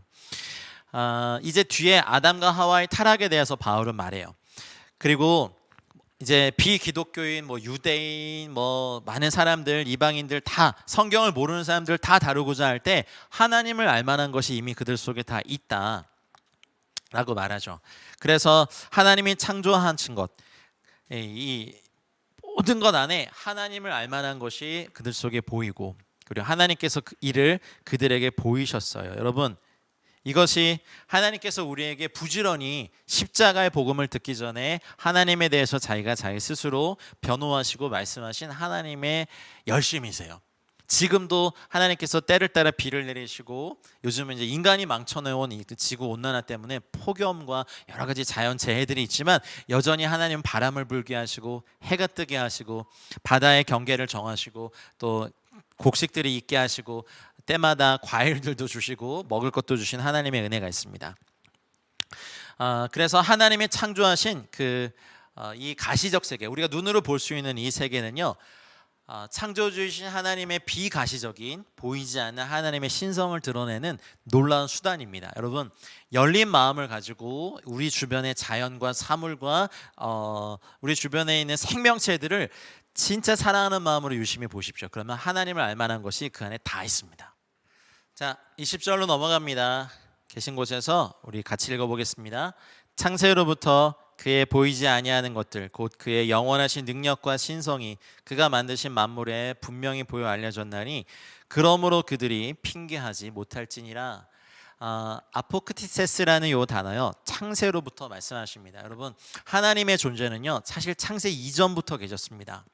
이제 뒤에 아담과 하와의 타락에 대해서 바울은 말해요. 그리고 이제 비기독교인, 유대인, 많은 사람들, 이방인들 다, 성경을 모르는 사람들 다 다루고자 할 때 하나님을 알만한 것이 이미 그들 속에 다 있다라고 말하죠. 그래서 하나님이 창조하신 것, 이 모든 것 안에 하나님을 알만한 것이 그들 속에 보이고, 그리고 하나님께서 이를 그들에게 보이셨어요. 여러분, 이것이 하나님께서 우리에게 부지런히 십자가의 복음을 듣기 전에 하나님에 대해서 자기가 자기 스스로 변호하시고 말씀하신 하나님의 열심이세요. 지금도 하나님께서 때를 따라 비를 내리시고, 요즘은 이제 인간이 망쳐놓은 이 지구 온난화 때문에 폭염과 여러 가지 자연 재해들이 있지만 여전히 하나님은 바람을 불게 하시고 해가 뜨게 하시고 바다의 경계를 정하시고 또 곡식들이 있게 하시고 때마다 과일들도 주시고 먹을 것도 주신 하나님의 은혜가 있습니다. 그래서 하나님이 창조하신 이 가시적 세계, 우리가 눈으로 볼 수 있는 이 세계는요 창조주이신 하나님의 비가시적인 보이지 않는 하나님의 신성을 드러내는 놀라운 수단입니다. 여러분, 열린 마음을 가지고 우리 주변의 자연과 사물과 우리 주변에 있는 생명체들을 진짜 사랑하는 마음으로 유심히 보십시오. 그러면 하나님을 알만한 것이 그 안에 다 있습니다. 자, 20절로 넘어갑니다. 계신 곳에서 우리 같이 읽어보겠습니다. 창세로부터 그의 보이지 아니하는 것들 곧 그의 영원하신 능력과 신성이 그가 만드신 만물에 분명히 보여 알려졌나니 그러므로 그들이 핑계하지 못할지니라. 아포크티세스라는 요 단어요, 창세로부터 말씀하십니다. 여러분, 하나님의 존재는요 사실 창세 이전부터 계셨습니다.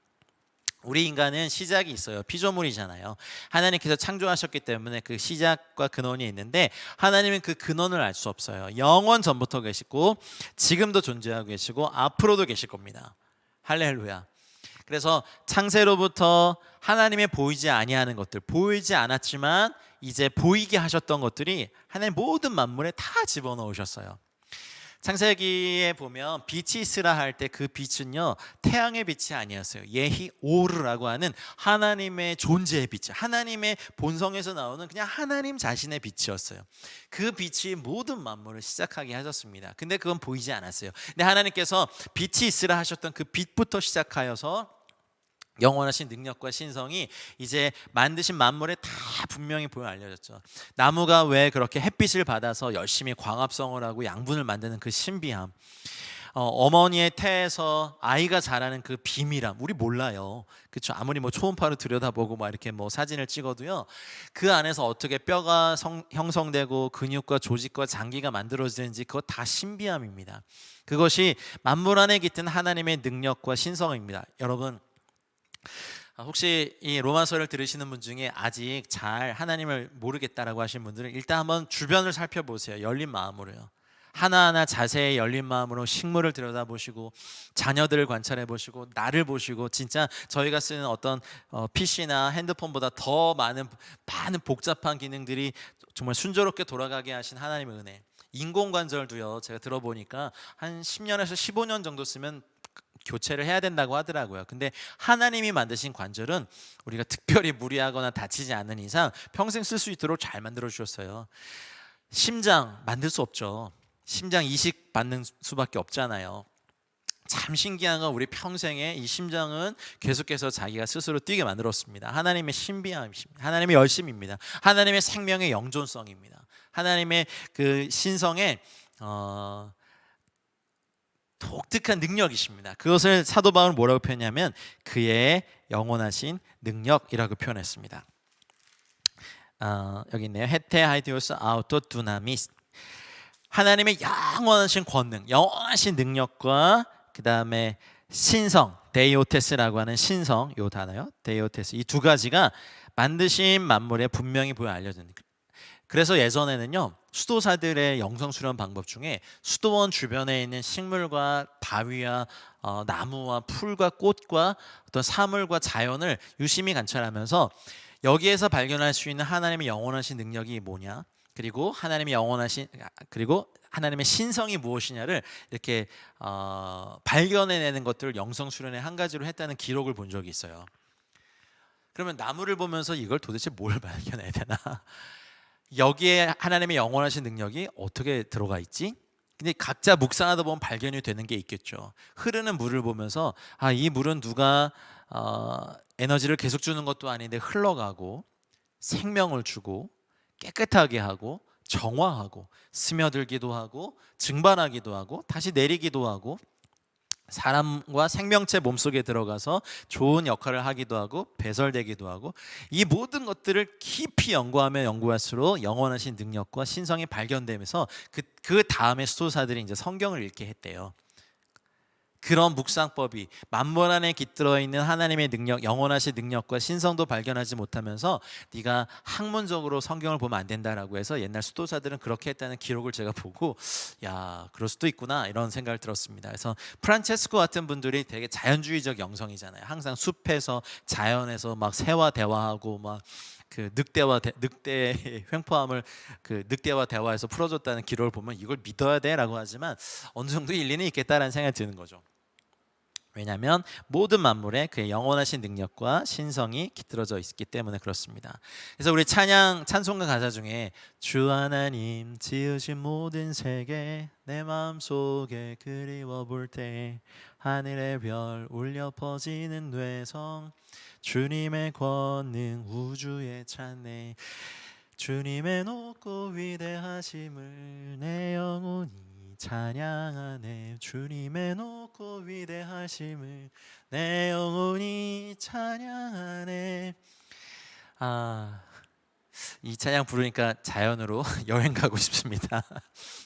우리 인간은 시작이 있어요. 피조물이잖아요. 하나님께서 창조하셨기 때문에 그 시작과 근원이 있는데 하나님은 그 근원을 알 수 없어요. 영원 전부터 계시고 지금도 존재하고 계시고 앞으로도 계실 겁니다. 할렐루야. 그래서 창세로부터 하나님의 보이지 아니하는 것들, 보이지 않았지만 이제 보이게 하셨던 것들이 하나님 모든 만물에 다 집어넣으셨어요. 창세기에 보면 빛이 있으라 할 때 그 빛은요 태양의 빛이 아니었어요. 예히 오르라고 하는 하나님의 존재의 빛, 하나님의 본성에서 나오는 그냥 하나님 자신의 빛이었어요. 그 빛이 모든 만물을 시작하게 하셨습니다. 근데 그건 보이지 않았어요. 근데 하나님께서 빛이 있으라 하셨던 그 빛부터 시작하여서 영원하신 능력과 신성이 이제 만드신 만물에 다 분명히 보여 알려졌죠. 나무가 왜 그렇게 햇빛을 받아서 열심히 광합성을 하고 양분을 만드는 그 신비함, 어머니의 태에서 아이가 자라는 그 비밀함, 우리 몰라요. 그렇죠? 아무리 뭐 초음파로 들여다보고 막 이렇게 뭐 사진을 찍어도요, 그 안에서 어떻게 뼈가 형성되고 근육과 조직과 장기가 만들어지는지 그거 다 신비함입니다. 그것이 만물 안에 깃든 하나님의 능력과 신성입니다. 여러분, 혹시 이 로마서를 들으시는 분 중에 아직 잘 하나님을 모르겠다라고 하신 분들은 일단 한번 주변을 살펴보세요. 열린 마음으로요. 하나하나 자세히 열린 마음으로 식물을 들여다보시고 자녀들을 관찰해 보시고 나를 보시고, 진짜 저희가 쓰는 어떤 PC나 핸드폰보다 더 많은 복잡한 기능들이 정말 순조롭게 돌아가게 하신 하나님의 은혜. 인공관절도요, 제가 들어보니까 한 10년에서 15년 정도 쓰면 교체를 해야 된다고 하더라고요. 근데 하나님이 만드신 관절은 우리가 특별히 무리하거나 다치지 않는 이상 평생 쓸 수 있도록 잘 만들어 주셨어요. 심장 만들 수 없죠. 심장 이식 받는 수밖에 없잖아요. 참 신기한 건 우리 평생에 이 심장은 계속해서 자기가 스스로 뛰게 만들었습니다. 하나님의 신비함입니다. 하나님의 열심입니다. 하나님의 생명의 영존성입니다. 하나님의 그 신성의 독특한 능력이십니다. 그것을 사도 바울은 뭐라고 표현하냐면 그의 영원하신 능력이라고 표현했습니다. 여기 있네요. 헤테 하이디오스 아우토 두나미스. 하나님의 영원하신 권능, 영원하신 능력과 그 다음에 신성, 데이오테스라고 하는 신성, 요 단어요. 데이오테스, 이 두 가지가 만드신 만물에 분명히 보여 알려진. 그래서 예전에는요, 수도사들의 영성 수련 방법 중에 수도원 주변에 있는 식물과 바위와 나무와 풀과 꽃과 어떤 사물과 자연을 유심히 관찰하면서 여기에서 발견할 수 있는 하나님의 영원하신 능력이 뭐냐, 그리고 하나님의 하나님의 신성이 무엇이냐를 이렇게 발견해내는 것들을 영성 수련의 한 가지로 했다는 기록을 본 적이 있어요. 그러면 나무를 보면서 이걸 도대체 뭘 발견해야 되나? 여기에 하나님의 영원하신 능력이 어떻게 들어가 있지? 근데 각자 묵상하다 보면 발견이 되는 게 있겠죠. 흐르는 물을 보면서 이 물은 누가 에너지를 계속 주는 것도 아닌데 흘러가고 생명을 주고 깨끗하게 하고 정화하고 스며들기도 하고 증발하기도 하고 다시 내리기도 하고 사람과 생명체 몸속에 들어가서 좋은 역할을 하기도 하고 배설되기도 하고, 이 모든 것들을 깊이 연구하면 연구할수록 영원하신 능력과 신성이 발견되면서 그 다음에 수도사들이 이제 성경을 읽게 했대요. 그런 묵상법이 만물 안에 깃들어 있는 하나님의 능력, 영원하신 능력과 신성도 발견하지 못하면서 네가 학문적으로 성경을 보면 안 된다라고 해서 옛날 수도사들은 그렇게 했다는 기록을 제가 보고, 야, 그럴 수도 있구나 이런 생각을 들었습니다. 그래서 프란체스코 같은 분들이 되게 자연주의적 영성이잖아요. 항상 숲에서 자연에서 막 새와 대화하고 막 그 늑대의 횡포함을 그 늑대와 대화해서 풀어줬다는 기록을 보면 이걸 믿어야 돼라고 하지만 어느 정도 일리는 있겠다라는 생각이 드는 거죠. 왜냐하면 모든 만물에 그의 영원하신 능력과 신성이 깃들어져 있기 때문에 그렇습니다. 그래서 우리 찬송가 가사 중에 주 하나님 지으신 모든 세계 내 마음속에 그리워 볼 때 하늘의 별 울려 퍼지는 뇌성 주님의 권능 우주에 찬네 주님의 높고 위대하심을 내 영혼이 찬양하네 주님의 높고 위대하심을 내 영혼이 찬양하네. 이 찬양 부르니까 자연으로 여행 가고 싶습니다.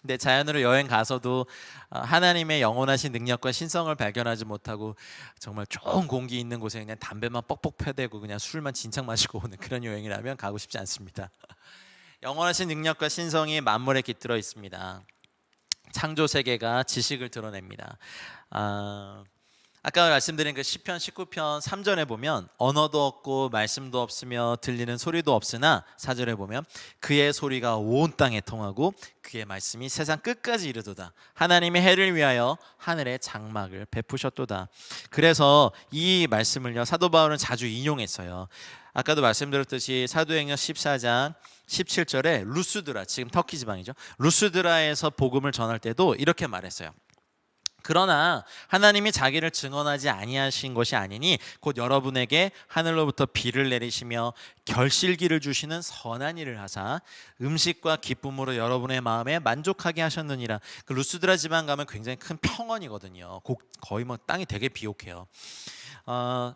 근데 자연으로 여행 가서도 하나님의 영원하신 능력과 신성을 발견하지 못하고 정말 좋은 공기 있는 곳에 그냥 담배만 뻑뻑 펴대고 그냥 술만 진창 마시고 오는 그런 여행이라면 가고 싶지 않습니다. 영원하신 능력과 신성이 만물에 깃들어 있습니다. 창조 세계가 지식을 드러냅니다. 아까 말씀드린 그 시편 19편 3절에 보면 언어도 없고 말씀도 없으며 들리는 소리도 없으나 4절에 보면 그의 소리가 온 땅에 통하고 그의 말씀이 세상 끝까지 이르도다. 하나님의 해를 위하여 하늘에 장막을 베푸셨도다. 그래서 이 말씀을요 사도 바울은 자주 인용했어요. 아까도 말씀드렸듯이 사도행전 14장 17절에 루스드라, 지금 터키 지방이죠. 루스드라에서 복음을 전할 때도 이렇게 말했어요. 그러나 하나님이 자기를 증언하지 아니하신 것이 아니니 곧 여러분에게 하늘로부터 비를 내리시며 결실기를 주시는 선한 일을 하사 음식과 기쁨으로 여러분의 마음에 만족하게 하셨느니라. 그 루스드라 지방 가면 굉장히 큰 평원이거든요. 거의 뭐 땅이 되게 비옥해요.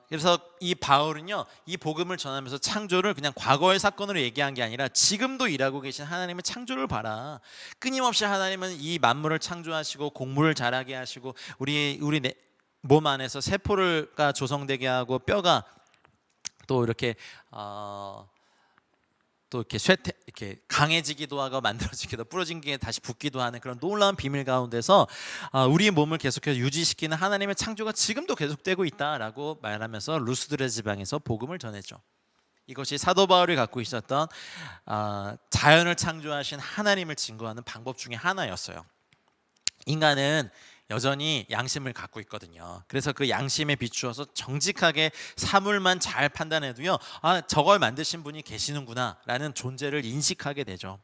그래서 이 바울은요 이 복음을 전하면서 창조를 그냥 과거의 사건으로 얘기한 게 아니라 지금도 일하고 계신 하나님의 창조를 봐라. 끊임없이 하나님은 이 만물을 창조하시고 곡물을 자라게 하시고 우리 몸 안에서 세포가 조성되게 하고 뼈가 또 이렇게 또 이렇게 강해지기도 하고 만들어지기도 부러진 게 다시 붙기도 하는 그런 놀라운 비밀 가운데서 우리 몸을 계속해서 유지시키는 하나님의 창조가 지금도 계속되고 있다라고 말하면서 루스드라 지방에서 복음을 전했죠. 이것이 사도 바울이 갖고 있었던 자연을 창조하신 하나님을 증거하는 방법 중에 하나였어요. 인간은 여전히 양심을 갖고 있거든요. 그래서 그 양심에 비추어서 정직하게 사물만 잘 판단해도요 저걸 만드신 분이 계시는구나 라는 존재를 인식하게 되죠.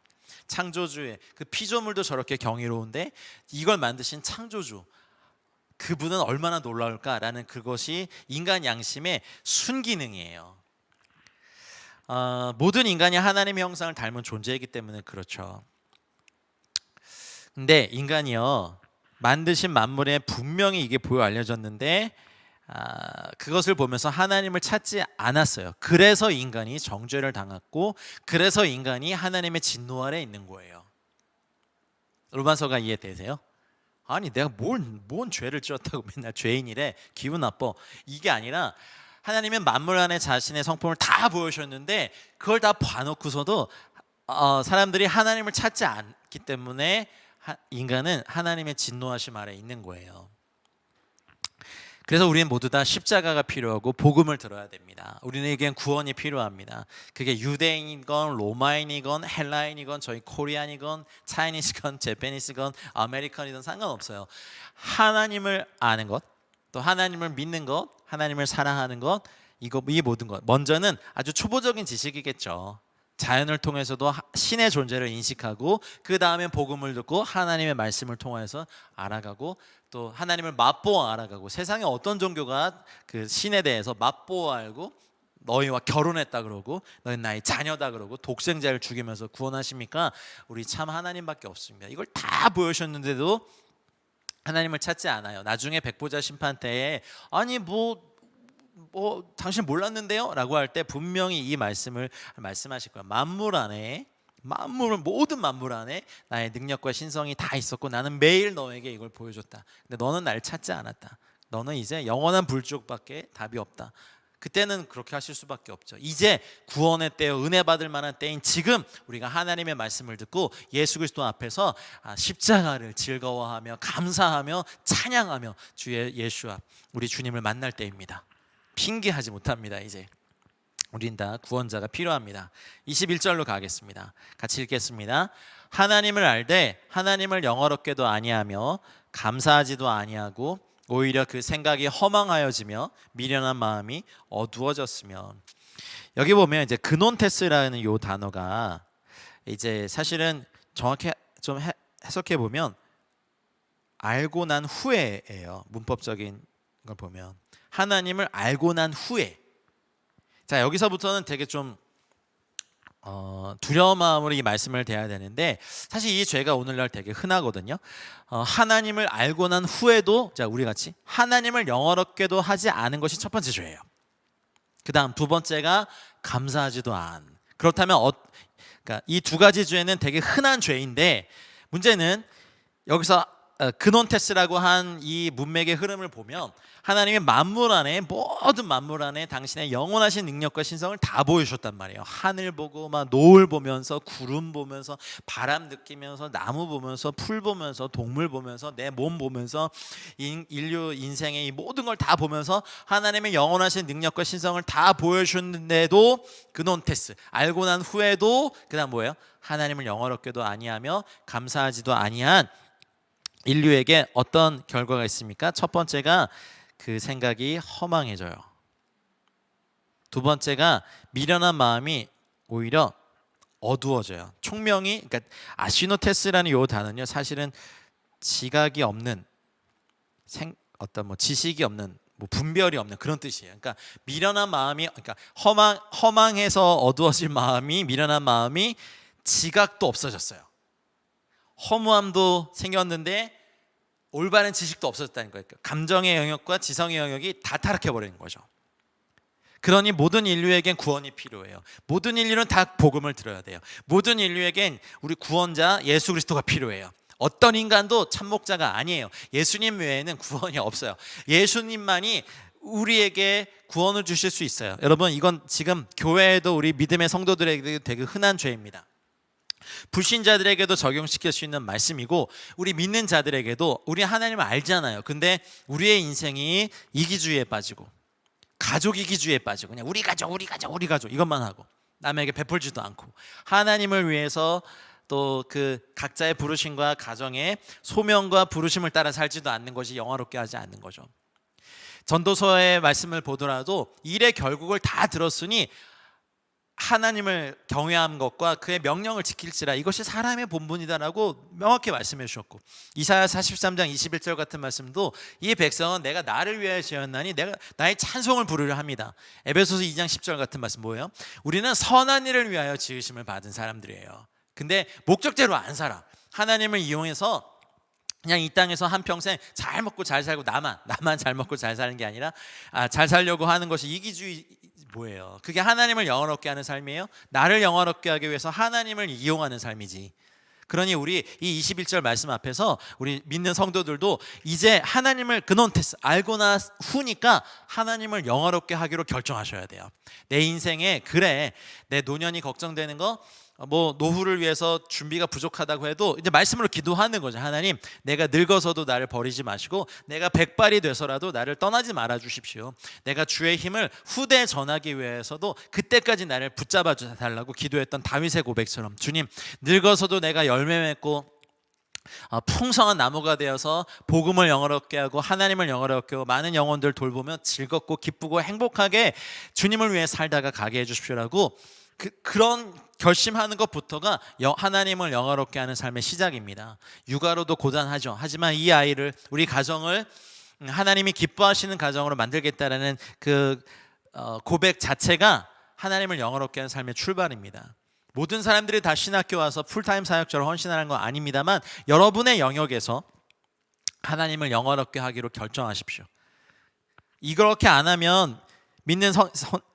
창조주의 그 피조물도 저렇게 경이로운데 이걸 만드신 창조주 그분은 얼마나 놀라울까라는 그것이 인간 양심의 순기능이에요. 모든 인간이 하나님의 형상을 닮은 존재이기 때문에 그렇죠. 근데 인간이요 만드신 만물에 분명히 이게 보여 알려졌는데 그것을 보면서 하나님을 찾지 않았어요. 그래서 인간이 정죄를 당했고 그래서 인간이 하나님의 진노 아래 있는 거예요. 로마서가 이해되세요? 아니 내가 뭔 죄를 지었다고 맨날 죄인이래 기분 나빠 이게 아니라 하나님은 만물 안에 자신의 성품을 다 보여주셨는데 그걸 다 봐놓고서도 사람들이 하나님을 찾지 않기 때문에 인간은 하나님의 진노하심 아래 있는 거예요. 그래서 우리는 모두 다 십자가가 필요하고 복음을 들어야 됩니다. 우리에겐 구원이 필요합니다. 그게 유대인이건 로마인이건 헬라인이건 저희 코리안이건 차이니스건 제페니스건 아메리칸이든 상관없어요. 하나님을 아는 것, 또 하나님을 믿는 것, 하나님을 사랑하는 것, 이 모든 것 먼저는 아주 초보적인 지식이겠죠. 자연을 통해서도 신의 존재를 인식하고 그 다음에 복음을 듣고 하나님의 말씀을 통해서 알아가고 또 하나님을 맛보아 알아가고 세상에 어떤 종교가 그 신에 대해서 맛보아 알고 너희와 결혼했다 그러고 너희 나의 자녀다 그러고 독생자를 죽이면서 구원하십니까? 우리 참 하나님밖에 없습니다. 이걸 다 보여주셨는데도 하나님을 찾지 않아요. 나중에 백보자 심판 때에 아니 당신 몰랐는데요? 라고 할 때 분명히 이 말씀을 말씀하실 거예요. 모든 만물 안에 나의 능력과 신성이 다 있었고 나는 매일 너에게 이걸 보여줬다. 근데 너는 날 찾지 않았다. 너는 이제 영원한 불족밖에 답이 없다. 그때는 그렇게 하실 수밖에 없죠. 이제 구원의 때요 은혜 받을 만한 때인 지금 우리가 하나님의 말씀을 듣고 예수 그리스도 앞에서 십자가를 즐거워하며 감사하며 찬양하며 주의 예수 앞 우리 주님을 만날 때입니다. 핑계하지 못합니다. 이제 우린 다 구원자가 필요합니다. 21절로 가겠습니다. 같이 읽겠습니다. 하나님을 알되 하나님을 영어롭게도 아니하며 감사하지도 아니하고 오히려 그 생각이 허망하여지며 미련한 마음이 어두워졌으면. 여기 보면 이제 그논테스라는 요 단어가 이제 사실은 정확히 좀 해석해 보면 알고 난 후에예요. 문법적인 걸 보면 하나님을 알고 난 후에. 자, 여기서부터는 되게 좀 두려운 마음으로 이 말씀을 대해야 되는데, 사실 이 죄가 오늘날 되게 흔하거든요. 하나님을 알고 난 후에도, 자, 우리 같이 하나님을 영어롭게도 하지 않은 것이 첫 번째 죄예요. 그 다음 두 번째가 감사하지도 않. 그렇다면 그러니까 이 두 가지 죄는 되게 흔한 죄인데, 문제는 여기서 그논테스라고 한 이 문맥의 흐름을 보면 하나님의 만물 안에, 모든 만물 안에 당신의 영원하신 능력과 신성을 다 보여주셨단 말이에요. 하늘 보고 막 노을 보면서, 구름 보면서, 바람 느끼면서, 나무 보면서, 풀 보면서, 동물 보면서, 내 몸 보면서, 인류 인생의 이 모든 걸 다 보면서 하나님의 영원하신 능력과 신성을 다 보여주셨는데도 그논테스, 알고 난 후에도 그다음 뭐예요? 하나님을 영어롭게도 아니하며 감사하지도 아니한 인류에게 어떤 결과가 있습니까? 첫 번째가 그 생각이 허망해져요. 두 번째가 미련한 마음이 오히려 어두워져요. 총명이, 그러니까 아시노테스라는 요 단어는요, 사실은 지각이 없는, 어떤 뭐 지식이 없는, 뭐 분별이 없는 그런 뜻이에요. 그러니까 미련한 마음이, 그러니까 허망해서 어두워질 마음이, 미련한 마음이 지각도 없어졌어요. 허무함도 생겼는데 올바른 지식도 없어졌다는 거예요. 감정의 영역과 지성의 영역이 다 타락해 버리는 거죠. 그러니 모든 인류에겐 구원이 필요해요. 모든 인류는 다 복음을 들어야 돼요. 모든 인류에겐 우리 구원자 예수 그리스도가 필요해요. 어떤 인간도 참목자가 아니에요. 예수님 외에는 구원이 없어요. 예수님만이 우리에게 구원을 주실 수 있어요. 여러분, 이건 지금 교회에도 우리 믿음의 성도들에게 되게 흔한 죄입니다. 불신자들에게도 적용시킬 수 있는 말씀이고, 우리 믿는 자들에게도, 우리 하나님을 알잖아요. 근데 우리의 인생이 이기주의에 빠지고, 가족 이기주의에 빠지고, 그냥 우리 가족 이것만 하고 남에게 베풀지도 않고, 하나님을 위해서 또 그 각자의 부르심과 가정의 소명과 부르심을 따라 살지도 않는 것이 영화롭게 하지 않는 거죠. 전도서의 말씀을 보더라도 일의 결국을 다 들었으니 하나님을 경외한 것과 그의 명령을 지킬지라, 이것이 사람의 본분이다라고 명확히 말씀해 주셨고, 이사야 43장 21절 같은 말씀도 이 백성은 내가 나를 위하여 지었나니 내가 나의 찬송을 부르려 합니다. 에베소서 2장 10절 같은 말씀 뭐예요? 우리는 선한 일을 위하여 지으심을 받은 사람들이에요. 근데 목적대로 안 살아. 하나님을 이용해서 그냥 이 땅에서 한평생 잘 먹고 잘 살고, 나만 잘 먹고 잘 사는 게 아니라 잘 살려고 하는 것이 이기주의. 뭐예요? 그게 하나님을 영화롭게 하는 삶이에요? 나를 영화롭게 하기 위해서 하나님을 이용하는 삶이지. 그러니 우리 이 21절 말씀 앞에서 우리 믿는 성도들도 이제 하나님을 그논테스, 알고 나 후니까 하나님을 영화롭게 하기로 결정하셔야 돼요. 내 인생에, 그래, 내 노년이 걱정되는 거, 뭐 노후를 위해서 준비가 부족하다고 해도 이제 말씀으로 기도하는 거죠. 하나님, 내가 늙어서도 나를 버리지 마시고, 내가 백발이 돼서라도 나를 떠나지 말아 주십시오. 내가 주의 힘을 후대에 전하기 위해서도 그때까지 나를 붙잡아 달라고 기도했던 다윗의 고백처럼, 주님, 늙어서도 내가 열매 맺고 풍성한 나무가 되어서 복음을 영화롭게 하고 하나님을 영화롭게 하고 많은 영혼들 돌보며 즐겁고 기쁘고 행복하게 주님을 위해 살다가 가게 해주십시오라고, 그런 결심하는 것부터가 하나님을 영화롭게 하는 삶의 시작입니다. 육아로도 고단하죠. 하지만 이 아이를, 우리 가정을 하나님이 기뻐하시는 가정으로 만들겠다라는 그 고백 자체가 하나님을 영화롭게 하는 삶의 출발입니다. 모든 사람들이 다 신학교 와서 풀타임 사역자로 헌신하는 건 아닙니다만, 여러분의 영역에서 하나님을 영화롭게 하기로 결정하십시오. 이렇게 안 하면 믿는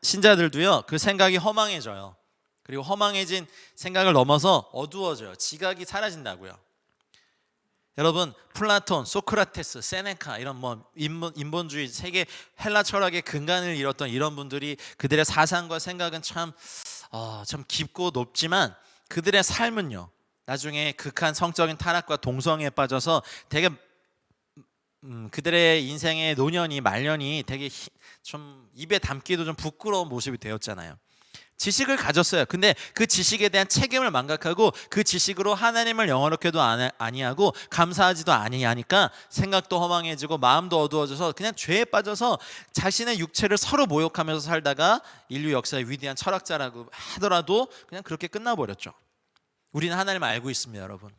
신자들도요, 그 생각이 허망해져요. 그리고 허망해진 생각을 넘어서 어두워져요. 지각이 사라진다고요. 여러분, 플라톤, 소크라테스, 세네카, 이런 뭐 인본주의, 세계 헬라 철학의 근간을 이뤘던 이런 분들이, 그들의 사상과 생각은 참 깊고 높지만 그들의 삶은요, 나중에 극한 성적인 타락과 동성애에 빠져서 되게 그들의 인생의 노년이, 말년이 되게 좀 입에 담기도 좀 부끄러운 모습이 되었잖아요. 지식을 가졌어요. 근데 그 지식에 대한 책임을 망각하고 그 지식으로 하나님을 영화롭게도 아니하고 감사하지도 아니하니까 생각도 허망해지고 마음도 어두워져서 그냥 죄에 빠져서 자신의 육체를 서로 모욕하면서 살다가 인류 역사의 위대한 철학자라고 하더라도 그냥 그렇게 끝나버렸죠. 우리는 하나님을 알고 있습니다, 여러분.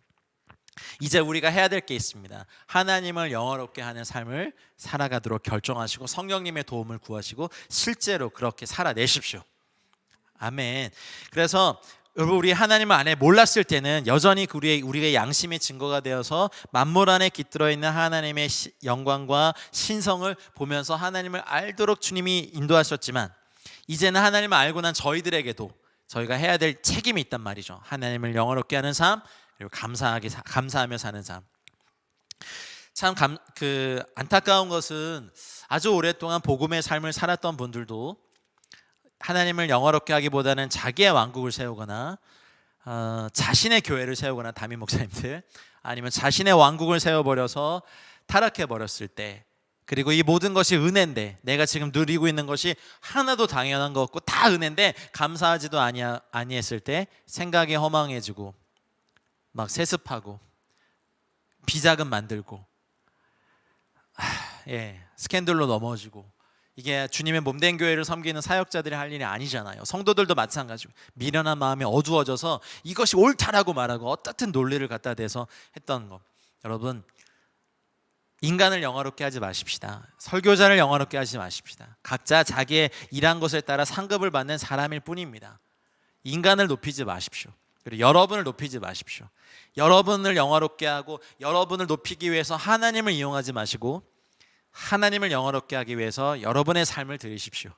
이제 우리가 해야 될 게 있습니다. 하나님을 영화롭게 하는 삶을 살아가도록 결정하시고 성령님의 도움을 구하시고 실제로 그렇게 살아내십시오. 아멘. 그래서 여러분, 우리 하나님을 안에 몰랐을 때는 여전히 우리의 양심의 증거가 되어서 만물 안에 깃들어 있는 하나님의 영광과 신성을 보면서 하나님을 알도록 주님이 인도하셨지만, 이제는 하나님을 알고 난 저희들에게도 저희가 해야 될 책임이 있단 말이죠. 하나님을 영화롭게 하는 삶, 그리고 감사하며 사는 삶. 참 안타까운 것은 아주 오랫동안 복음의 삶을 살았던 분들도 하나님을 영화롭게 하기보다는 자기의 왕국을 세우거나 자신의 교회를 세우거나, 담임 목사님들, 아니면 자신의 왕국을 세워버려서 타락해버렸을 때, 그리고 이 모든 것이 은혜인데 내가 지금 누리고 있는 것이 하나도 당연한 거 없고 다 은혜인데 감사하지도 아니했을 때 생각이 허망해지고 막 세습하고 비자금 만들고 스캔들로 넘어지고, 이게 주님의 몸된 교회를 섬기는 사역자들이 할 일이 아니잖아요. 성도들도 마찬가지고 미련한 마음이 어두워져서 이것이 옳다라고 말하고 어떻든 논리를 갖다 대서 했던 것. 여러분, 인간을 영화롭게 하지 마십시다. 설교자를 영화롭게 하지 마십시다. 각자 자기의 일한 것에 따라 상급을 받는 사람일 뿐입니다. 인간을 높이지 마십시오. 그리고 여러분을 높이지 마십시오. 여러분을 영화롭게 하고 여러분을 높이기 위해서 하나님을 이용하지 마시고 하나님을 영화롭게 하기 위해서 여러분의 삶을 들이십시오.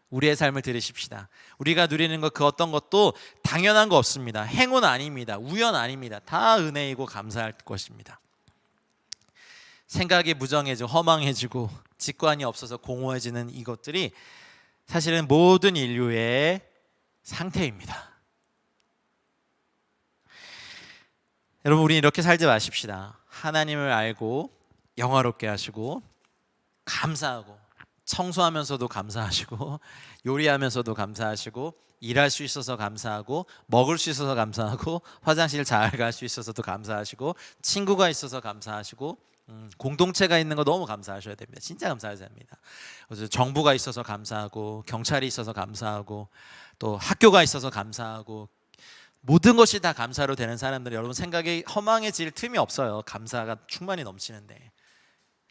우리의 삶을 들이십시다. 우리가 누리는 것 그 어떤 것도 당연한 거 없습니다. 행운 아닙니다. 우연 아닙니다. 다 은혜이고 감사할 것입니다. 생각이 무정해지고 허망해지고 직관이 없어서 공허해지는 이것들이 사실은 모든 인류의 상태입니다. 여러분, 우리 이렇게 살지 마십시다. 하나님을 알고 영화롭게 하시고 감사하고, 청소하면서도 감사하시고, 요리하면서도 감사하시고, 일할 수 있어서 감사하고, 먹을 수 있어서 감사하고, 화장실 잘 갈 수 있어서도 감사하시고, 친구가 있어서 감사하시고, 공동체가 있는 거 너무 감사하셔야 됩니다. 진짜 감사하셔야 됩니다. 그래서 정부가 있어서 감사하고, 경찰이 있어서 감사하고, 또 학교가 있어서 감사하고, 모든 것이 다 감사로 되는 사람들이, 여러분, 생각이 허망해질 틈이 없어요. 감사가 충만히 넘치는데.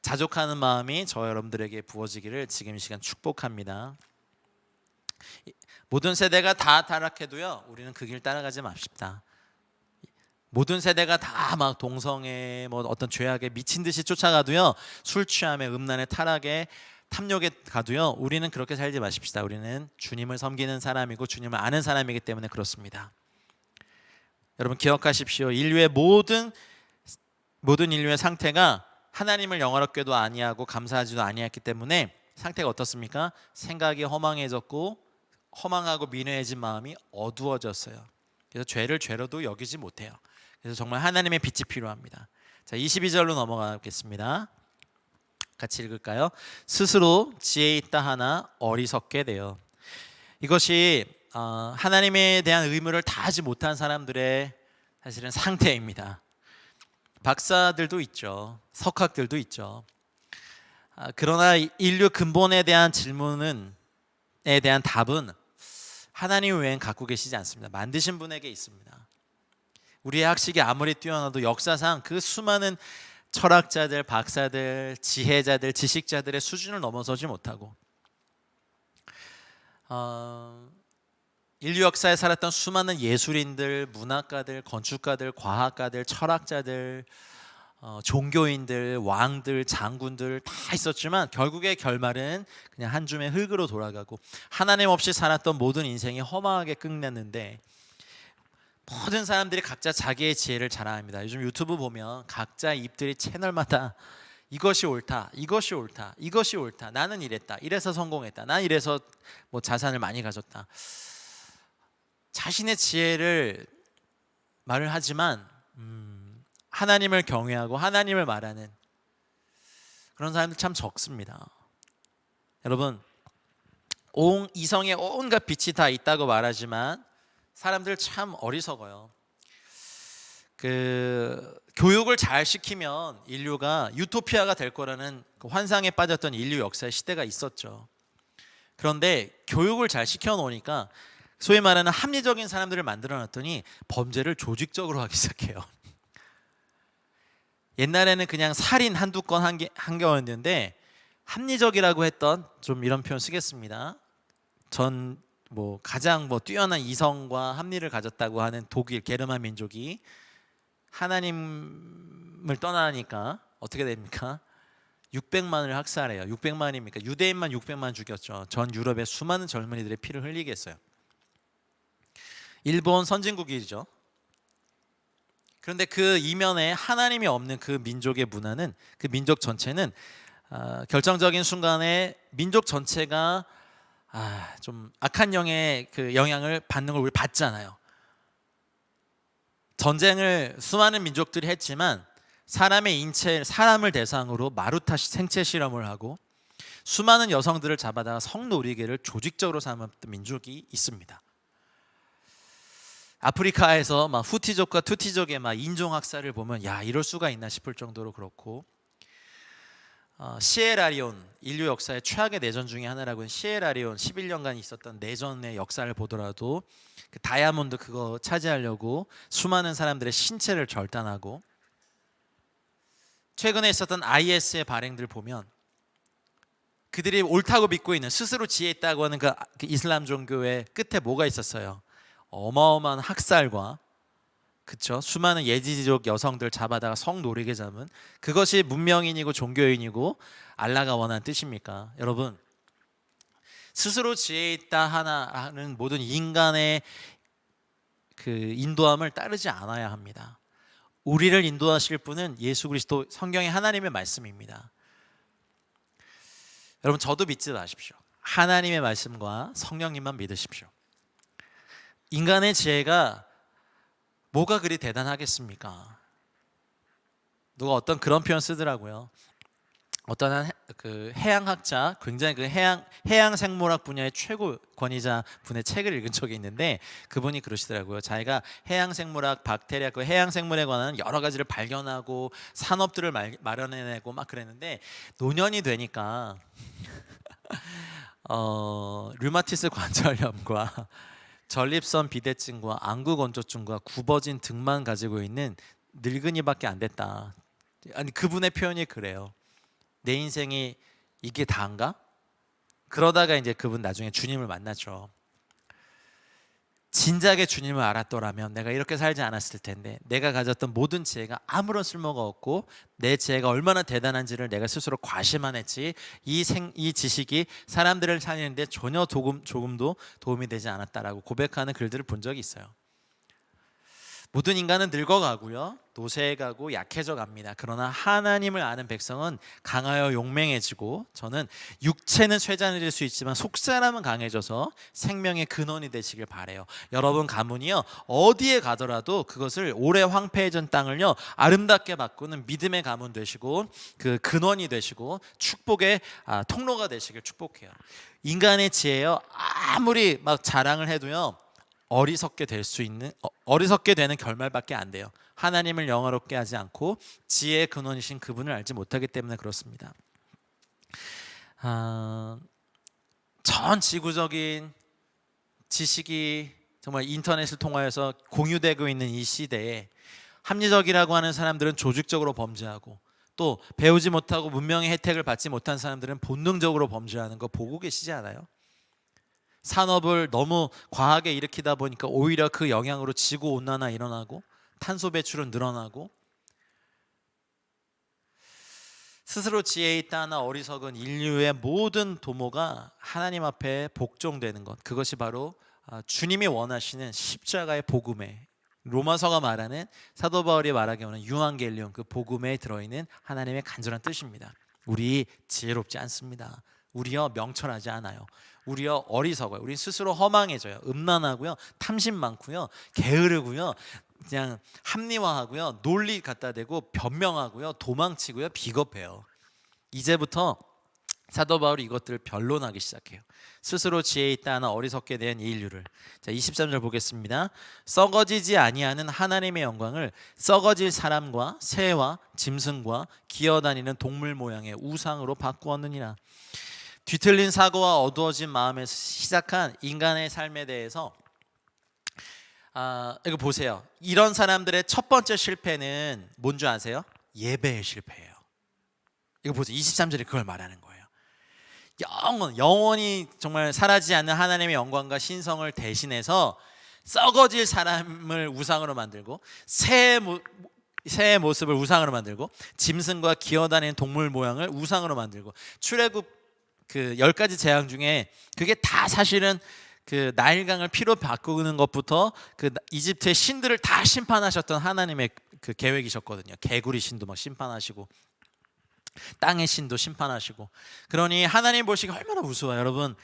자족하는 마음이 저 여러분들에게 부어지기를 지금 이 시간 축복합니다. 모든 세대가 다 타락해도요, 우리는 그 길 따라가지 맙시다. 모든 세대가 다 막 동성애, 어떤 죄악에 미친 듯이 쫓아가도요, 술 취함에, 음란에, 타락에, 탐욕에 가도요, 우리는 그렇게 살지 마십시다. 우리는 주님을 섬기는 사람이고 주님을 아는 사람이기 때문에 그렇습니다. 여러분, 기억하십시오. 모든 인류의 상태가 하나님을 영화롭게도 아니하고 감사하지도 아니했기 때문에 상태가 어떻습니까? 생각이 허망해졌고, 허망하고 민회해진 마음이 어두워졌어요. 그래서 죄를 죄로도 여기지 못해요. 그래서 정말 하나님의 빛이 필요합니다. 자, 22절로 넘어가겠습니다. 같이 읽을까요? 스스로 지혜 있다 하나 어리석게 되어. 이것이 하나님에 대한 의무를 다하지 못한 사람들의 사실은 상태입니다. 박사들도 있죠. 석학들도 있죠. 그러나 인류 근본에 대한 질문에 대한 답은 하나님 외엔 갖고 계시지 않습니다. 만드신 분에게 있습니다. 우리의 학식이 아무리 뛰어나도 역사상 그 수많은 철학자들, 박사들, 지혜자들, 지식자들의 수준을 넘어서지 못하고, 인류 역사에 살았던 수많은 예술인들, 문학가들, 건축가들, 과학가들, 철학자들, 종교인들, 왕들, 장군들 다 있었지만 결국의 결말은 그냥 한 줌의 흙으로 돌아가고, 하나님 없이 살았던 모든 인생이 허망하게 끝냈는데, 모든 사람들이 각자 자기의 지혜를 자랑합니다. 요즘 유튜브 보면 각자 입들이 채널마다 이것이 옳다, 이것이 옳다, 이것이 옳다, 나는 이랬다, 이래서 성공했다, 난 이래서 자산을 많이 가졌다. 자신의 지혜를 말을 하지만 하나님을 경외하고 하나님을 말하는 그런 사람들 참 적습니다. 여러분, 온 이성에 온갖 빛이 다 있다고 말하지만 사람들 참 어리석어요. 그 교육을 잘 시키면 인류가 유토피아가 될 거라는 그 환상에 빠졌던 인류 역사의 시대가 있었죠. 그런데 교육을 잘 시켜 놓으니까 소위 말하는 합리적인 사람들을 만들어 놨더니 범죄를 조직적으로 하기 시작해요. 옛날에는 그냥 살인 한두 건 한 거였는데 합리적이라고 했던, 좀 이런 표현 쓰겠습니다. 전 가장 뛰어난 이성과 합리를 가졌다고 하는 독일 게르만 민족이 하나님을 떠나니까 어떻게 됩니까? 600만을 학살해요. 600만입니까? 유대인만 600만 죽였죠. 전 유럽의 수많은 젊은이들의 피를 흘리게 했어요. 일본 선진국이죠. 그런데 그 이면에 하나님이 없는 그 민족의 문화는, 그 민족 전체는 결정적인 순간에 민족 전체가 좀 악한 영의 그 영향을 받는 걸 우리 봤잖아요. 전쟁을 수많은 민족들이 했지만 사람의 인체, 사람을 대상으로 마루타 생체 실험을 하고 수많은 여성들을 잡아다가 성노리개를 조직적으로 삼았던 민족이 있습니다. 아프리카에서 막 후티족과 투티족의 막 인종 학살을 보면 야, 이럴 수가 있나 싶을 정도로 그렇고, 시에라리온, 인류 역사의 최악의 내전 중에 하나라고 하는 시에라리온 11년간 있었던 내전의 역사를 보더라도 그 다이아몬드 그거 차지하려고 수많은 사람들의 신체를 절단하고, 최근에 있었던 IS의 발행들 보면 그들이 옳다고 믿고 있는, 스스로 지혜 있다고 하는 그 이슬람 종교의 끝에 뭐가 있었어요? 어마어마한 학살과, 그쵸? 수많은 예지족 여성들 잡아다가 성노리게 잡은, 그것이 문명인이고 종교인이고 알라가 원하는 뜻입니까? 여러분, 스스로 지혜 있다 하는 모든 인간의 그 인도함을 따르지 않아야 합니다. 우리를 인도하실 분은 예수 그리스도, 성경의 하나님의 말씀입니다. 여러분, 저도 믿지 마십시오. 하나님의 말씀과 성령님만 믿으십시오. 인간의 지혜가 뭐가 그리 대단하겠습니까? 누가 어떤 그런 표현 쓰더라고요. 어떤 그 해양학자, 굉장히 그 해양 생물학 분야의 최고 권위자 분의 책을 읽은 적이 있는데, 그분이 그러시더라고요. 자기가 해양 생물학, 박테리아, 그 해양 생물에 관한 여러 가지를 발견하고 산업들을 마련해내고 막 그랬는데, 노년이 되니까 류마티스 관절염과 전립선 비대증과 안구 건조증과 굽어진 등만 가지고 있는 늙은이밖에 안 됐다. 아니, 그분의 표현이 그래요. 내 인생이 이게 다인가? 그러다가 이제 그분 나중에 주님을 만났죠. 진작에 주님을 알았더라면 내가 이렇게 살지 않았을 텐데, 내가 가졌던 모든 지혜가 아무런 쓸모가 없고 내 지혜가 얼마나 대단한지를 내가 스스로 과시만 했지, 이 지식이 사람들을 살리는데 전혀 조금도 도움이 되지 않았다라고 고백하는 글들을 본 적이 있어요. 모든 인간은 늙어가고요, 노쇠해가고 약해져 갑니다. 그러나 하나님을 아는 백성은 강하여 용맹해지고, 저는 육체는 쇠잔해질 수 있지만 속사람은 강해져서 생명의 근원이 되시길 바라요. 여러분 가문이요, 어디에 가더라도 그것을 오래 황폐해진 땅을요 아름답게 바꾸는 믿음의 가문 되시고, 그 근원이 되시고 축복의 통로가 되시길 축복해요. 인간의 지혜요, 아무리 막 자랑을 해도요 어리석게 되는 결말밖에 안 돼요. 하나님을 영화롭게 하지 않고 지혜의 근원이신 그분을 알지 못하기 때문에 그렇습니다. 전 지구적인 지식이 정말 인터넷을 통하여서 공유되고 있는 이 시대에 합리적이라고 하는 사람들은 조직적으로 범죄하고, 또 배우지 못하고 문명의 혜택을 받지 못한 사람들은 본능적으로 범죄하는 거 보고 계시지 않아요? 산업을 너무 과하게 일으키다 보니까 오히려 그 영향으로 지구온난화 일어나고 탄소 배출은 늘어나고, 스스로 지혜 있다 하나 어리석은 인류의 모든 도모가 하나님 앞에 복종되는 것, 그것이 바로 주님이 원하시는 십자가의 복음에, 로마서가 말하는, 사도 바울이 말하기 원하는 유한겔리온, 그 복음에 들어있는 하나님의 간절한 뜻입니다. 우리 지혜롭지 않습니다. 우리요 명철하지 않아요. 우리요 어리석어요. 우리 스스로 허망해져요. 음란하고요, 탐심 많고요, 게으르고요, 그냥 합리화하고요, 논리 갖다 대고 변명하고요, 도망치고요, 비겁해요. 이제부터 사도 바울이 이것들을 변론하기 시작해요. 스스로 지혜 있다 하나 어리석게 된 인류를. 자, 23절 보겠습니다. 썩어지지 아니하는 하나님의 영광을 썩어질 사람과 새와 짐승과 기어다니는 동물 모양의 우상으로 바꾸었느니라. 뒤틀린 사고와 어두워진 마음에서 시작한 인간의 삶에 대해서 이거 보세요. 이런 사람들의 첫 번째 실패는 뭔지 아세요? 예배의 실패예요. 이거 보세요. 23절에 그걸 말하는 거예요. 영원히 정말 사라지지 않는 하나님의 영광과 신성을 대신해서 썩어질 사람을 우상으로 만들고 새의 모습을 우상으로 만들고 짐승과 기어다니는 동물 모양을 우상으로 만들고 출애굽 그 10가지 재앙 중에 그게 다 사실은 그 나일강을 피로 바꾸는 것부터 그 이집트의 신들을 다 심판하셨던 하나님의 그 계획이셨거든요. 개구리 신도 막 심판하시고 땅의 신도 심판하시고. 그러니 하나님 보시기 얼마나 우스워요. 여러분,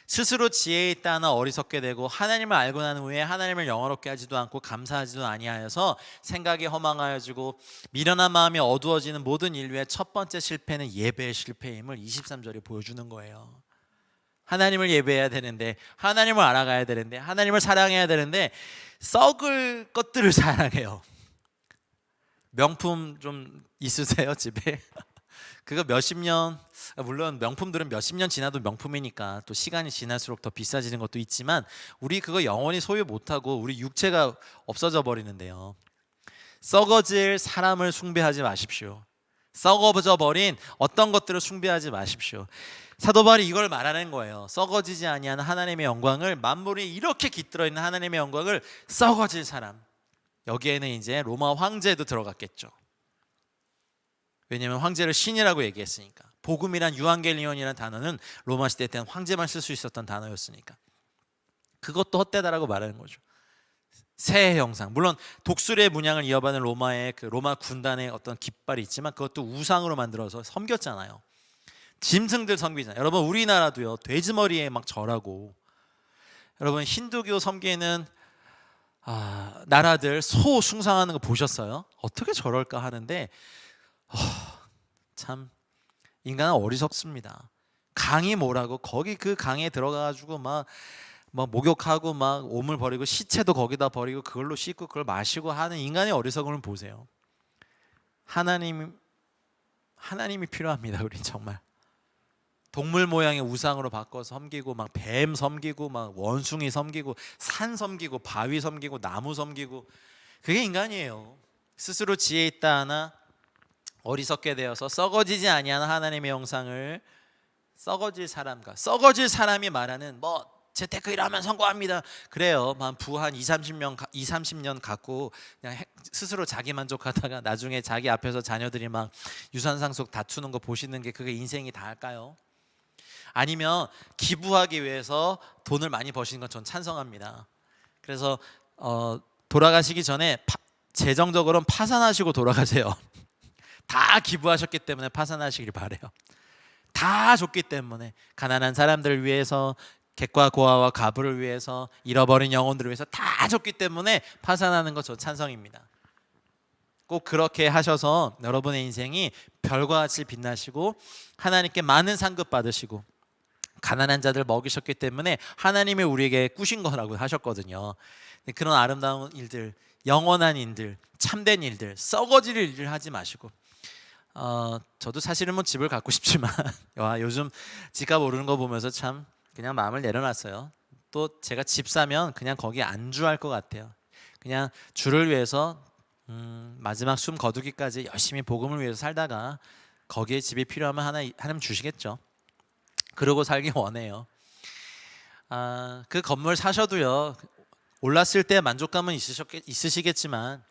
스스로 지혜 있다 하나 어리석게 되고 하나님을 알고 난 후에 하나님을 영화롭게 하지도 않고 감사하지도 아니하여서 생각이 허망하여지고 미련한 마음이 어두워지는 모든 인류의 첫 번째 실패는 예배의 실패임을 23절이 보여주는 거예요. 하나님을 예배해야 되는데, 하나님을 알아가야 되는데, 하나님을 사랑해야 되는데 썩을 것들을 사랑해요. 명품 좀 있으세요 집에? 그거 몇십 년, 물론 명품들은 몇십 년 지나도 명품이니까 또 시간이 지날수록 더 비싸지는 것도 있지만 우리 그거 영원히 소유 못하고 우리 육체가 없어져 버리는데요. 썩어질 사람을 숭배하지 마십시오. 썩어져 버린 어떤 것들을 숭배하지 마십시오. 사도 바울이 이걸 말하는 거예요. 썩어지지 아니하는 하나님의 영광을, 만물이 이렇게 깃들어 있는 하나님의 영광을 썩어질 사람, 여기에는 이제 로마 황제도 들어갔겠죠. 왜냐하면 황제를 신이라고 얘기했으니까. 복음이란 유앙겔리온이라는 단어는 로마 시대 때는 황제만 쓸 수 있었던 단어였으니까. 그것도 헛되다라고 말하는 거죠. 새의 형상, 물론 독수리의 문양을 이어받은 로마의 그 로마 군단의 어떤 깃발이 있지만 그것도 우상으로 만들어서 섬겼잖아요. 짐승들 섬기잖아요. 여러분, 우리나라도요 돼지머리에 막 절하고, 여러분 힌두교 섬기는 나라들 소 숭상하는 거 보셨어요? 어떻게 저럴까 하는데 참 인간은 어리석습니다. 강이 뭐라고 거기 그 강에 들어가가지고 막 목욕하고 막 오물 버리고 시체도 거기다 버리고 그걸로 씻고 그걸 마시고 하는 인간의 어리석음을 보세요. 하나님이 필요합니다. 우리 정말 동물 모양의 우상으로 바꿔서 섬기고 막 뱀 섬기고 막 원숭이 섬기고 산 섬기고 바위 섬기고 나무 섬기고, 그게 인간이에요. 스스로 지혜 있다 하나 어리석게 되어서 썩어지지 아니하는 하나님의 형상을 썩어질 사람과, 썩어질 사람이 말하는 재테크 일하면 성공합니다. 그래요. 부한 20-30년 갖고 그냥 스스로 자기 만족하다가 나중에 자기 앞에서 자녀들이 막 유산 상속 다투는 거 보시는 게 그게 인생이 다 할까요? 아니면 기부하기 위해서 돈을 많이 버시는 건 전 찬성합니다. 그래서 돌아가시기 전에 재정적으로는 파산하시고 돌아가세요. 다 기부하셨기 때문에 파산하시길 바래요. 다 줬기 때문에, 가난한 사람들을 위해서, 객과 고아와 가부를 위해서, 잃어버린 영혼들을 위해서 다 줬기 때문에 파산하는 거 저 찬성입니다. 꼭 그렇게 하셔서 여러분의 인생이 별과 같이 빛나시고 하나님께 많은 상급 받으시고 가난한 자들 먹이셨기 때문에 하나님이 우리에게 꾸신 거라고 하셨거든요. 그런 아름다운 일들, 영원한 일들, 참된 일들, 썩어질 일들 하지 마시고, 저도 사실은 집을 갖고 싶지만 요즘 집값 오르는 거 보면서 참 그냥 마음을 내려놨어요. 또 제가 집 사면 그냥 거기 안주할 것 같아요. 그냥 주를 위해서 마지막 숨 거두기까지 열심히 복음을 위해서 살다가 거기에 집이 필요하면 하나님 주시겠죠. 그러고 살기 원해요. 그 건물 사셔도요 올랐을 때 만족감은 있으시겠지만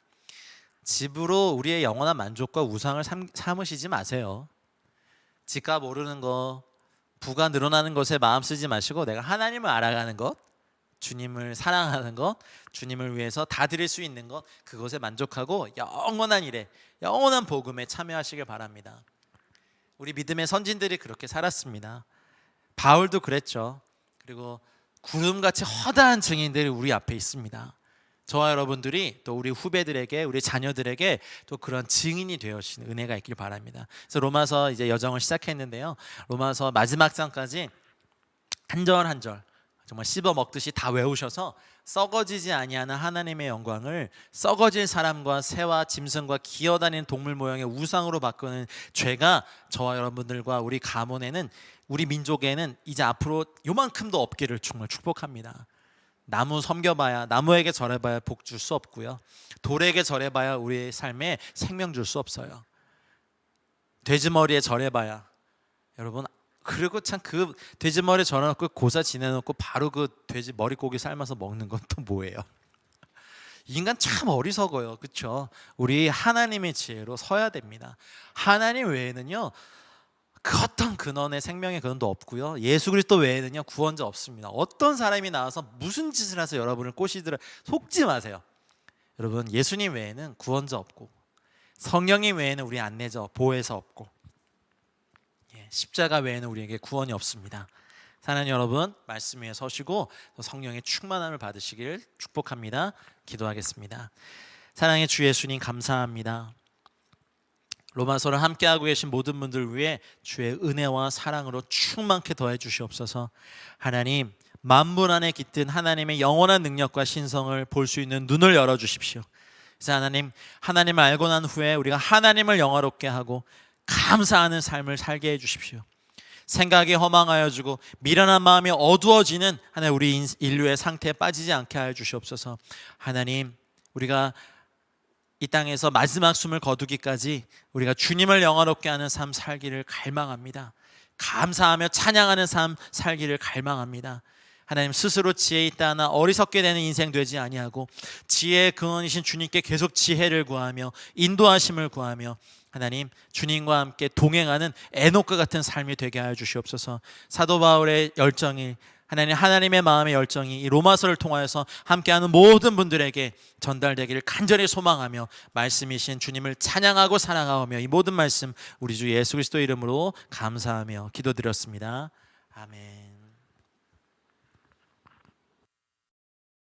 집으로 우리의 영원한 만족과 우상을 삼으시지 마세요. 집값 오르는 거, 부가 늘어나는 것에 마음 쓰지 마시고 내가 하나님을 알아가는 것, 주님을 사랑하는 것, 주님을 위해서 다 드릴 수 있는 것, 그것에 만족하고 영원한 일에, 영원한 복음에 참여하시길 바랍니다. 우리 믿음의 선진들이 그렇게 살았습니다. 바울도 그랬죠. 그리고 구름같이 허다한 증인들이 우리 앞에 있습니다. 저와 여러분들이 또 우리 후배들에게, 우리 자녀들에게 또 그런 증인이 되어주시는 은혜가 있길 바랍니다. 그래서 로마서 이제 여정을 시작했는데요. 로마서 마지막 장까지 한 절 한 절 정말 씹어 먹듯이 다 외우셔서 썩어지지 아니하는 하나님의 영광을 썩어질 사람과 새와 짐승과 기어다니는 동물 모양의 우상으로 바꾸는 죄가 저와 여러분들과 우리 가문에는, 우리 민족에는 이제 앞으로 요만큼도 없기를 정말 축복합니다. 나무 섬겨봐야, 나무에게 절해봐야 복 줄 수 없고요, 돌에게 절해봐야 우리의 삶에 생명 줄 수 없어요. 돼지머리에 절해봐야, 여러분, 그리고 참 그 돼지머리 절여놓고 고사 지내놓고 바로 그 돼지 머리고기 삶아서 먹는 건 또 뭐예요? 인간 참 어리석어요, 그렇죠? 우리 하나님의 지혜로 서야 됩니다. 하나님 외에는요 그 어떤 근원의 생명의 근원도 없고요, 예수 그리스도 외에는요 구원자 없습니다. 어떤 사람이 나와서 무슨 짓을 해서 여러분을 꼬시더라 속지 마세요. 여러분, 예수님 외에는 구원자 없고 성령님 외에는 우리 안내자 보혜사 없고 십자가 외에는 우리에게 구원이 없습니다. 사랑하는 여러분, 말씀 위에 서시고 성령의 충만함을 받으시길 축복합니다. 기도하겠습니다. 사랑의 주 예수님, 감사합니다. 로마서를 함께하고 계신 모든 분들 위해 주의 은혜와 사랑으로 충만케 더해 주시옵소서. 하나님, 만물 안에 깃든 하나님의 영원한 능력과 신성을 볼 수 있는 눈을 열어주십시오. 그래서 하나님, 하나님을 알고 난 후에 우리가 하나님을 영화롭게 하고 감사하는 삶을 살게 해주십시오. 생각이 허망하여 주고 미련한 마음이 어두워지는 하나님, 우리 인류의 상태에 빠지지 않게 하여 주시옵소서. 하나님, 우리가 이 땅에서 마지막 숨을 거두기까지 우리가 주님을 영화롭게 하는 삶 살기를 갈망합니다. 감사하며 찬양하는 삶 살기를 갈망합니다. 하나님, 스스로 지혜 있다 하나 어리석게 되는 인생 되지 아니하고 지혜의 근원이신 주님께 계속 지혜를 구하며 인도하심을 구하며 하나님, 주님과 함께 동행하는 에녹과 같은 삶이 되게 하여 주시옵소서. 사도 바울의 열정이, 하나님의 마음의 열정이 이 로마서를 통하여서 함께하는 모든 분들에게 전달되기를 간절히 소망하며 말씀이신 주님을 찬양하고 사랑하며 이 모든 말씀 우리 주 예수 그리스도 이름으로 감사하며 기도드렸습니다. 아멘.